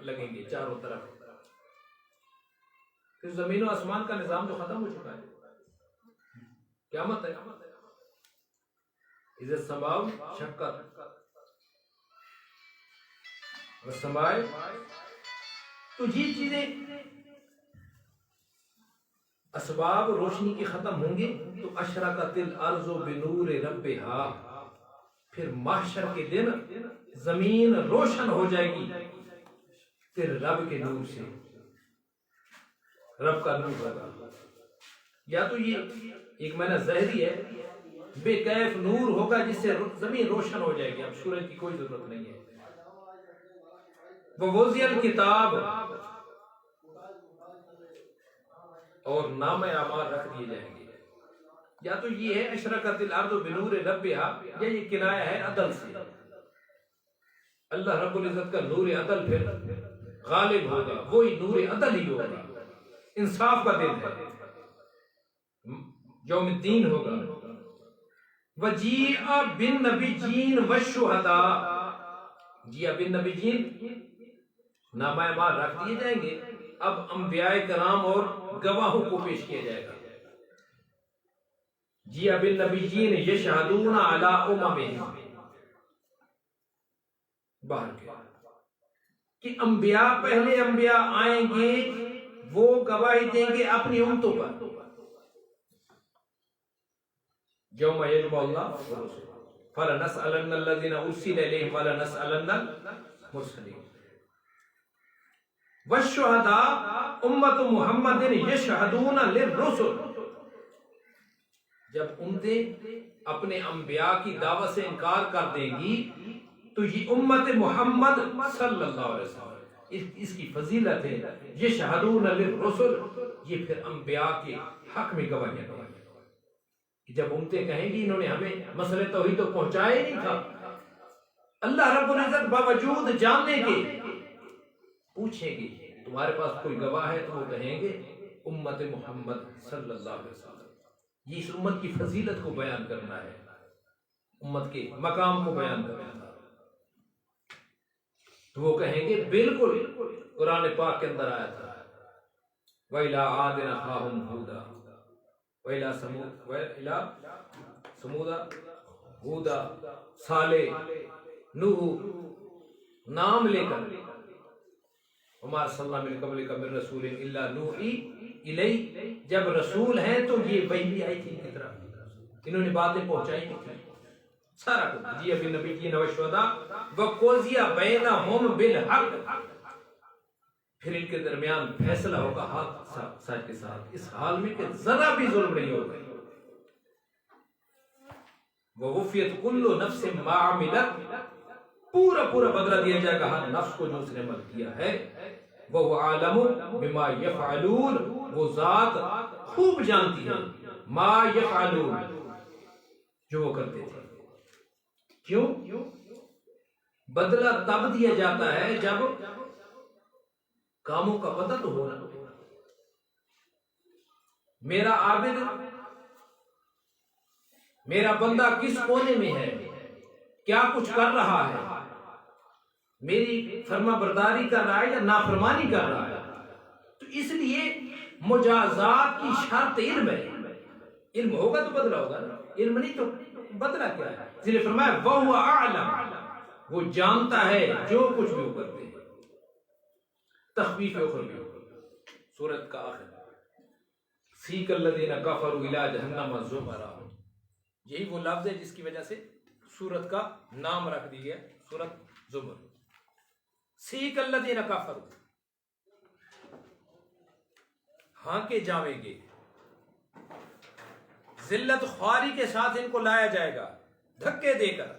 S1: لگیں گے چاروں طرف۔ پھر زمین و آسمان کا نظام جو ختم ہو چکا ہے، قیامت ہے۔ اذا السماء انشقت والسماء، تو یہ چیزیں اسباب روشنی کے ختم ہوں گے تو اشرقت الارض بنور ربہا، پھر محشر کے دن زمین روشن ہو جائے گی پھر رب کے نور سے، رب کا نور ہوگا۔ یا تو یہ ایک معنی ظاہری ہے، بے کیف نور ہوگا جس سے زمین روشن ہو جائے گی، اب سورج کی کوئی ضرورت نہیں ہے۔ ووضع الکتاب، اور نامہ اعمال رکھ دیے جائیں گے۔ یا تو یہ ہے اشرقت الارض بنور ربہا، یا یہ کنایہ ہے عدل سے، اللہ رب العزت کا نور عدل پھر غالب ہوگا، وہی نور عدل ہی ہوگا، انصاف کا دن ہے، یوم الدین ہوگا۔ وجیء بالنبیین والشہداء، جیء بالنبیین، نامہ اعمال رکھ دیے جائیں گے، اب انبیاء کرام اور گواہوں کو پیش کیا جائے گا۔ جیء بالنبیین یشہدون علی اممہم، باہر کے کہ انبیاء، پہلے انبیاء آئیں گے، وہ گواہی دیں گے اپنی امتوں پر۔ یوم یجمع اللہ فلنسألن الذین ارسل الیہم ولنسألن المرسلین۔ والشہداء امت محمد یشہدون للرسل، جب امتیں اپنے انبیاء کی دعوت سے انکار کر دیں گی تو یہ امت محمد صلی اللہ علیہ وسلم، اس کی فضیلت ہے، یشہدون للرسل، یہ پھر انبیاء کے حق میں گواہیاں دیں گے۔ جب امتیں کہیں گی انہوں نے ہمیں مسئلہ توحید تو پہنچایا ہی نہیں تھا، اللہ رب العزت باوجود جاننے کے پوچھیں گے تمہارے پاس کوئی گواہ ہے، تو وہ کہیں گے امت محمد صلی اللہ علیہ وسلم۔ یہ اس امت کی فضیلت کو بیان کرنا ہے، امت کے مقام کو بیان کرنا ہے، تو وہ کہیں گے بالکل قرآن پاک کے اندر آیا تھا، وَإِلَىٰ عَادٍ أَخَاهُمْ هُودًا وَإِلَىٰ ثَمُودَ هُودًا، صالح، نوح، نام لے کر، وَمَا أَرْسَلْنَا مِن قَبْلِكَ مِن رَّسُولٍ إِلَّا نُوحِي إِلَيْهِ، جب رسول ہیں تو یہ وحی بھی آئی تھی ان کی طرف، انہوں نے باتیں پہنچائی تھی سارا کچھ۔ جی ابھی نبی کی نوشودا وَقُضِيَ بَيْنَهُمْ بِالْحَقِّ، پھر ان کے درمیان فیصلہ ہوگا حق سچ کے ساتھ، اس حال میں کہ ذرا بھی ظلم نہیں ہوگا۔ وَوُفِّيَتْ كُلُّ نَفْسٍ مَا عَمِلَتْ، پورا پورا بدلہ دیا جائے گا ہر نفس کو جو اس نے عمل کیا ہے. وَهُوَ عَالَمُ بِمَا يَفْعَلُونَ، وہ ذات خوب جانتی ہے ما يفعلون، جو وہ کرتے تھے. کیوں؟ بدلہ تب دیا جاتا ہے جب کاموں کا پتہ تو ہونا. میرا عابد، میرا بندہ کس کونے میں ہے، کیا کچھ کر رہا ہے، میری فرما برداری کر رہا ہے یا نافرمانی کر رہا ہے. تو اس لیے مجازات کی شرط علم ہے. علم ہوگا تو بدلہ ہوگا نا، علم نہیں تو بدلہ کیا ہے. اس لیے فرمایا وَهُوَ أَعْلَمُ، وہ جانتا ہے جو کچھ بھی وہ کرتے ہیں. تخفیف اخروی سورت کا آخر سیق الذین کفروا الی جہنم زمرا، یہی وہ لفظ ہے جس کی وجہ سے سورت کا نام رکھ دی گیا سورت زمر. سیق الذین کفروا، ہانکے جاویں گے، ذلت خواری کے ساتھ ان کو لایا جائے گا، دھکے دے کر.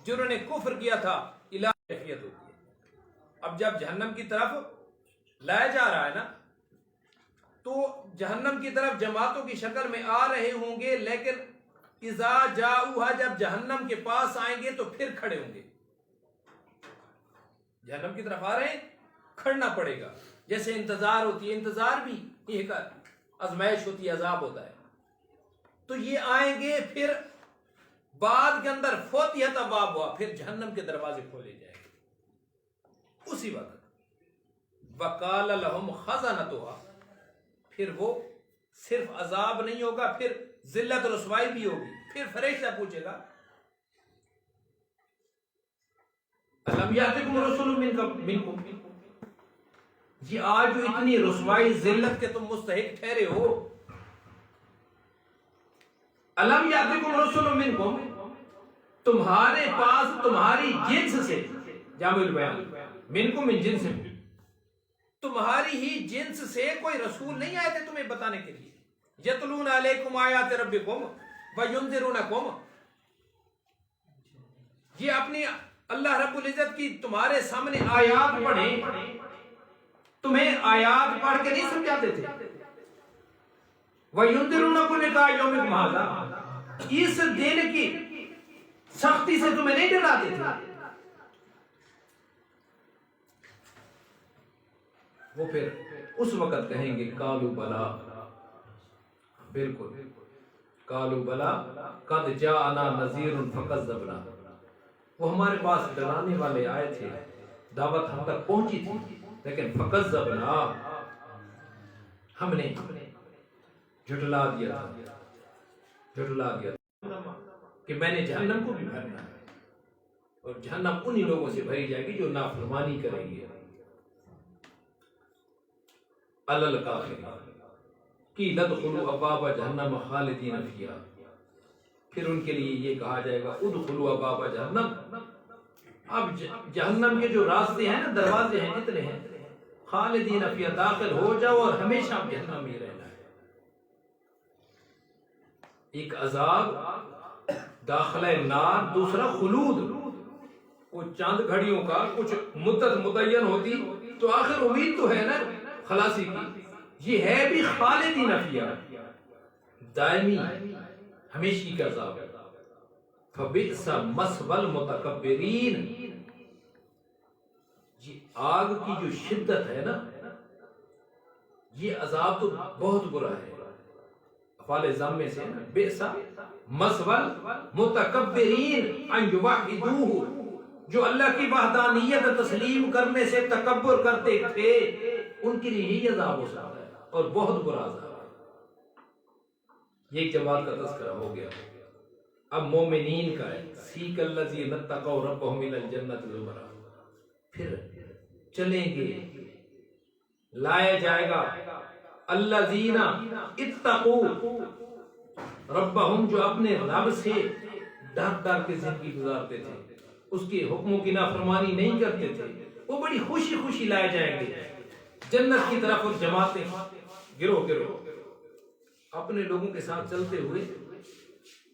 S1: جنہوں نے کفر کیا تھا الہ کیفیت ہوتی ہے. اب جب جہنم کی طرف لایا جا رہا ہے نا، تو جہنم کی طرف جماعتوں کی شکل میں آ رہے ہوں گے، لیکن اذا جاؤہا، جب جہنم کے پاس آئیں گے تو پھر کھڑے ہوں گے. جہنم کی طرف آ رہے ہیں، کھڑنا پڑے گا. جیسے انتظار ہوتی ہے، انتظار بھی ایک آزمائش ہوتی ہے، عذاب ہوتا ہے. تو یہ آئیں گے، پھر بعد کے اندر فتحت ابواب ہوا، پھر جہنم کے دروازے کھولے جائیں گے. اسی وقت وقال لهم خزنتها، پھر وہ صرف عذاب نہیں ہوگا، پھر ذلت رسوائی بھی ہوگی. پھر فرشتہ پوچھے گا الم یاتکم رسول منکم، یہ آج جو اتنی رسوائی ذلت کے تم مستحق ٹھہرے ہو، الم یاتکم رسول منکم، تمہارے پاس تمہاری جنس سے، جامع البیان منکم من جنس، تمہاری ہی جنس سے کوئی رسول نہیں آئے تھے تمہیں بتانے کے لیے. یتلون علیکم آیات ربکم وینذرونکم، یہ اپنی اللہ رب العزت کی تمہارے سامنے آیات پڑھیں، تمہیں آیات پڑھ کے نہیں سمجھاتے تھے. وینذرونکم لقاء یومکم ھذا، اس دن کی سختی سے تمہیں نہیں ڈراتے تھے. وہ پھر اس وقت کہیں گے قالوا بلا، بالکل قالوا بلا قد جاءنا نذیر فکذبنا، وہ ہمارے پاس ڈرانے والے آئے تھے، دعوت ہم تک پہنچی تھی، لیکن فکذبنا، ہم نے جھٹلا دیا کہ میں نے جہنم کو بھی بھرنا ہے، اور جہنم انہی لوگوں سے بھری جائے گی جو نافرمانی کریں گے. علل کافرین قیل ادخلوا ابواب جہنم خالدین فیہا، پھر ان کے لیے یہ کہا جائے گا ادخلوا ابواب جہنم، اب جہنم کے جو راستے ہیں نا، دروازے ہیں جتنے ہیں، خالدین فیہا، داخل ہو جاؤ اور ہمیشہ جہنم میں رہنا ہے. ایک عذاب داخلہ نار، دوسرا خلود. وہ چاند گھڑیوں کا کچھ مدت متعین ہوتی تو آخر امید تو ہے نا خلاصی کی، یہ ہے بھی خالدین فیہا، دائمی ہمیشہ کا عذاب. فبئس مثوى المتکبرین، یہ آگ کی جو شدت ہے نا، یہ عذاب تو بہت برا ہے. افعال ضمے سے بئس مثوى المتکبرین ان یوحدوہ، جو اللہ کی وحدانیت تسلیم کرنے سے تکبر کرتے تھے، ان کے لیے یہی عذاب ہو سکتا ہے، اور بہت برا عذاب ہے. یہ ایک جماعت کا تذکرہ ہو گیا. اب مومنین کا ہے سیق الذین اتقوا ربهم الی الجنۃ زمرا، پھر چلیں گے، لایا جائے گا الذین اتقوا ربهم، جو اپنے رب سے ڈر ڈر کے زندگی گزارتے تھے، اس کے حکموں کی نافرمانی نہیں کرتے تھے، وہ بڑی خوشی خوشی لائے جائیں گے جنت کی طرف. اور جماعتیں گروہ گروہ اپنے لوگوں کے ساتھ چلتے ہوئے،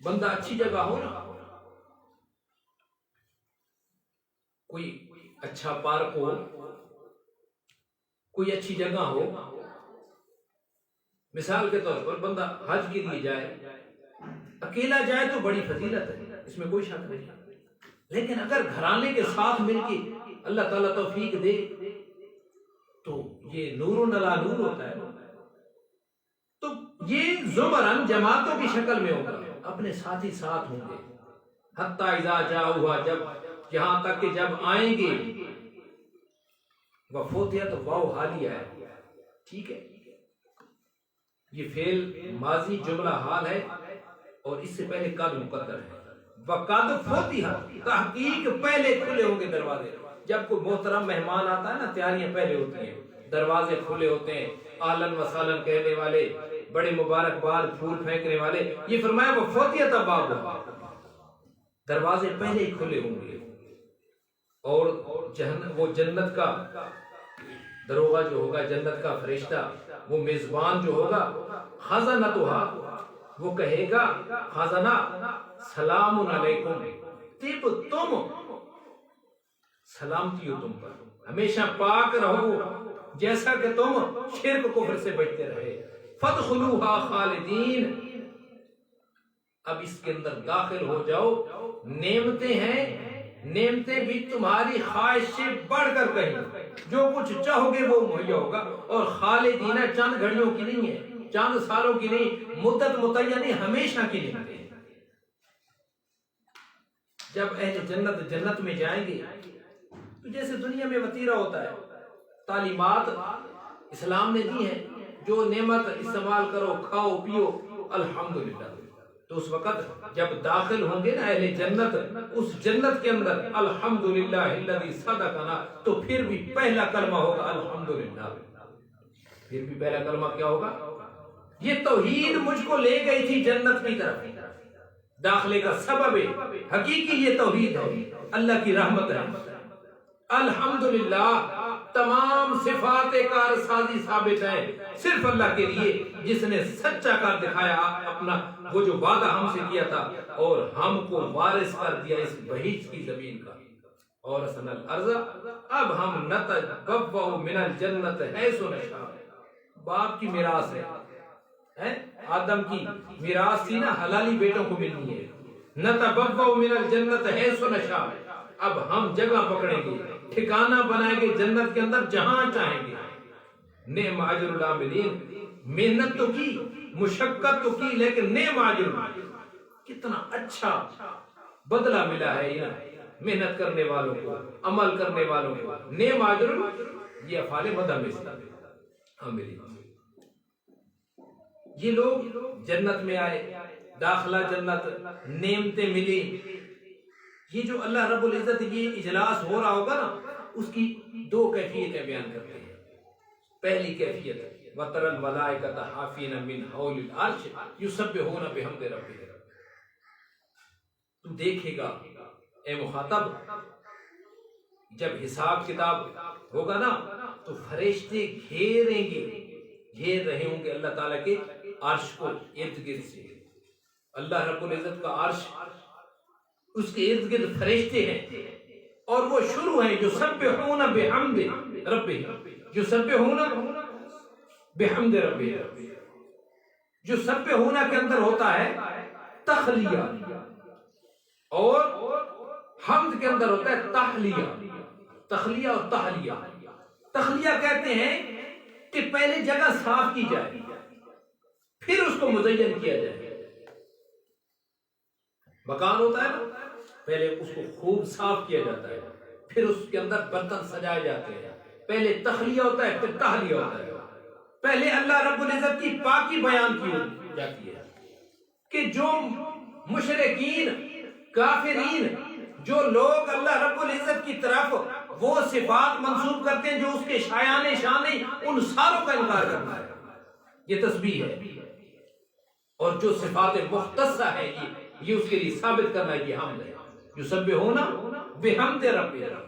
S1: بندہ اچھی جگہ ہو نا، کوئی اچھا پارک ہو، کوئی اچھی جگہ ہو، مثال کے طور پر بندہ حج کے لیے جائے، اکیلا جائے تو بڑی فضیلت ہے، اس میں کوئی شک نہیں، لیکن اگر گھرانے کے ساتھ مل کے اللہ تعالیٰ توفیق دے تو یہ نور علی نور ہوتا ہے۔ تو یہ زمرن جماعتوں کی شکل میں ہوگا، اپنے ساتھی ساتھ ہوں گے، حتی اذا جاؤہا، جب یہاں تک کہ جب آئیں گے، وفوتیہ تو واو حالیہ ہے، ٹھیک ہے، یہ فعل ماضی جملہ حال ہے اور اس سے پہلے قد مقدر ہے۔ وقد فتح، تحقیق پہلے کھلے ہوں گے دروازے۔ جب کوئی محترم مہمان آتا ہے نا، تیاریاں پہلے ہوتی ہیں، دروازے کھلے ہوتے ہیں، اہلاً وسہلاً کہنے والے، بڑے مبارکباد پھول پھینکنے والے، یہ فرمایا وہ فتحت ابواب، دروازے پہلے ہی کھلے ہوں گے، اور وہ جنت کا دروغہ جو ہوگا، جنت کا فرشتہ، وہ میزبان جو ہوگا، خزنتھا، وہ کہے گا، خزانہ، سلام علیکم طب تم، سلامتی ہو تم پر، ہمیشہ پاک رہو جیسا کہ تم شرک کفر سے بچتے رہے، فادخلوہا خالدین، اب اس کے اندر داخل ہو جاؤ، نعمتیں ہیں، نعمتیں بھی تمہاری خواہش سے بڑھ کر کہیں، جو کچھ چاہو گے وہ مہیا ہوگا، اور خالدین چند گھڑیوں کی نہیں ہے، چند سالوں کی نہیں، مدت متعینہ ہمیشہ کی نعمتیں ہیں۔ جب اہل جنت جنت میں جائیں گے تو جیسے دنیا میں وطیرہ ہوتا ہے، تعلیمات اسلام نے دی ہیں، جو نعمت استعمال کرو، کھاؤ پیو، الحمدللہ، تو اس وقت جب داخل ہوں گے نا اہل جنت، اس جنت کے اندر الحمدللہ الذی صدقنا، تو پھر بھی پہلا کلمہ ہوگا الحمدللہ، پھر بھی پہلا کلمہ کیا ہوگا؟ یہ توحید مجھ کو لے گئی تھی جنت کی طرف، داخلے کا سبب حقیقی یہ توحید ہے، اللہ کی رحمت ہے، الحمدللہ، تمام صفات کارسازی ثابت ہیں صرف اللہ کے لیے، جس نے سچا کر دکھایا اپنا وہ جو وعدہ ہم سے کیا تھا، اور ہم کو وارث کر دیا اس بہیج کی زمین کا، اور سن الارض، اب ہم نتبوأ من الجنت حیث نشاء، باپ کی میراث ہے، آدم کی میراث تھی نا، حلالی بیٹوں کو ملنی ہے، نتبوأ من الجنت حیث نشاء، اب ہم جگہ پکڑیں گے، ٹھکانہ بنائیں گے جنت کے اندر جہاں چاہیں گے، نعم اجر العاملین، محنت تو کی، مشقت تو کی، لیکن نعم اجر، کتنا اچھا بدلہ ملا ہے یہ محنت کرنے والوں کو، عمل کرنے والوں کو، نعم اجر، یہ افعال مدح میں سے عاملین۔ یہ لوگ جنت میں آئے، داخلہ جنت، نعمتیں ملی، یہ جو اللہ رب العزت یہ اجلاس ہو رہا ہوگا نا، اس کی دو کیفیتیں بیان کرتے ہیں۔ پہلی کیفیت وَتَرَى الْمَلَائِكَةَ حَافِينَ مِنْ حَوْلِ الْعَرْشِ يُسَبِّحُونَ بِحَمْدِ رَبِّهِمْ، تو دیکھے گا اے مخاطب، جب حساب کتاب ہوگا نا تو فرشتے گھیریں گے، گھیر رہے ہوں گے اللہ تعالیٰ کے عرش کو ارد گرد سے، اللہ رب العزت کا عرش، اس کے ارد گرد فرشتے ہیں، اور وہ شروع ہیں یسبحون بحمد ربہم، یسبحون بحمد ربہم، یسبحون کے اندر ہوتا ہے تخلیہ، اور حمد کے اندر ہوتا ہے تحلیہ، تخلیہ اور تحلیہ۔ تخلیہ کہتے ہیں کہ پہلے جگہ صاف کی جائے، پھر اس کو مزین کیا جائے۔ مکان ہوتا ہے نا، پہلے اس کو خوب صاف کیا جاتا ہے، پھر اس کے اندر برتن سجائے جاتے ہیں، پہلے تخلیہ ہوتا ہے، پھر تحلیہ ہوتا ہے۔ پہلے اللہ رب العزت کی پاکی بیان کی جاتی ہے کہ جو مشرکین، کافرین، جو لوگ اللہ رب العزت کی طرف وہ صفات منسوب کرتے ہیں جو اس کے شایان شان ہیں، ان ساروں کا انکار کرنا ہے، یہ تسبیح ہے، اور جو صفات مختصہ ہے یہ اس کے لیے ثابت کرنا ہے، یہ حمد ہے، یسبحون بحمد ربہم۔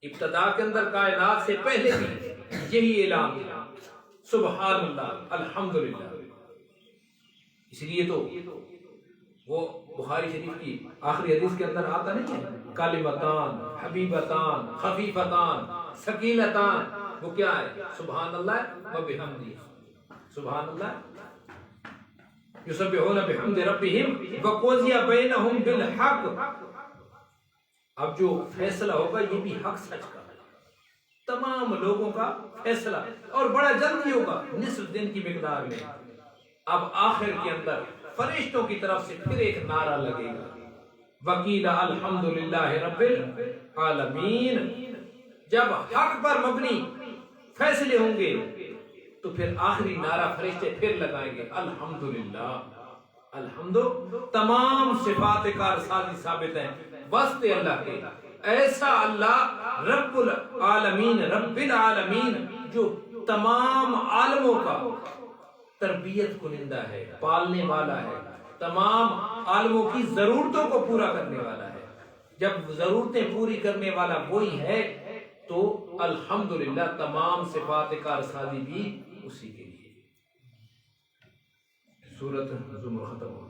S1: ابتدا کے اندر کائنات سے پہلے بھی یہی اعلان ہے، سبحان اللہ، الحمدللہ۔ اس لیے تو وہ بخاری شریف کی آخری حدیث کے اندر آتا نہیں ہے کلمتان حبیبتان خفیفتان ثقیلتان، وہ کیا ہے؟ سبحان اللہ و بحمدہ، سبحان اللہ یسبحون بحمد ربہم وقضی بینہم بالحق۔ اب جو فیصلہ ہوگا یہ بھی حق سچ کا، تمام لوگوں کا فیصلہ، اور بڑا جلدی ہوگا، نصف دن کی مقدار میں۔ اب آخر کے اندر فرشتوں کی طرف سے پھر ایک نعرہ لگے گا، وقیل الحمدللہ رب العالمین۔ جب حق پر مبنی فیصلے ہوں گے تو پھر آخری نعرہ فرشتے پھر لگائیں گے، الحمدللہ، الحمد، تمام صفات کارسازی ثابت ہیں واسطے اللہ کے، ایسا اللہ رب العالمین، رب العالمین، جو تمام عالموں کا تربیت کنندہ ہے، پالنے والا ہے، تمام عالموں کی ضرورتوں کو پورا کرنے والا ہے۔ جب ضرورتیں پوری کرنے والا وہی ہے تو الحمدللہ تمام صفات کارسازی بھی اسی کے لیے۔ سورۃ زمر ختم ہو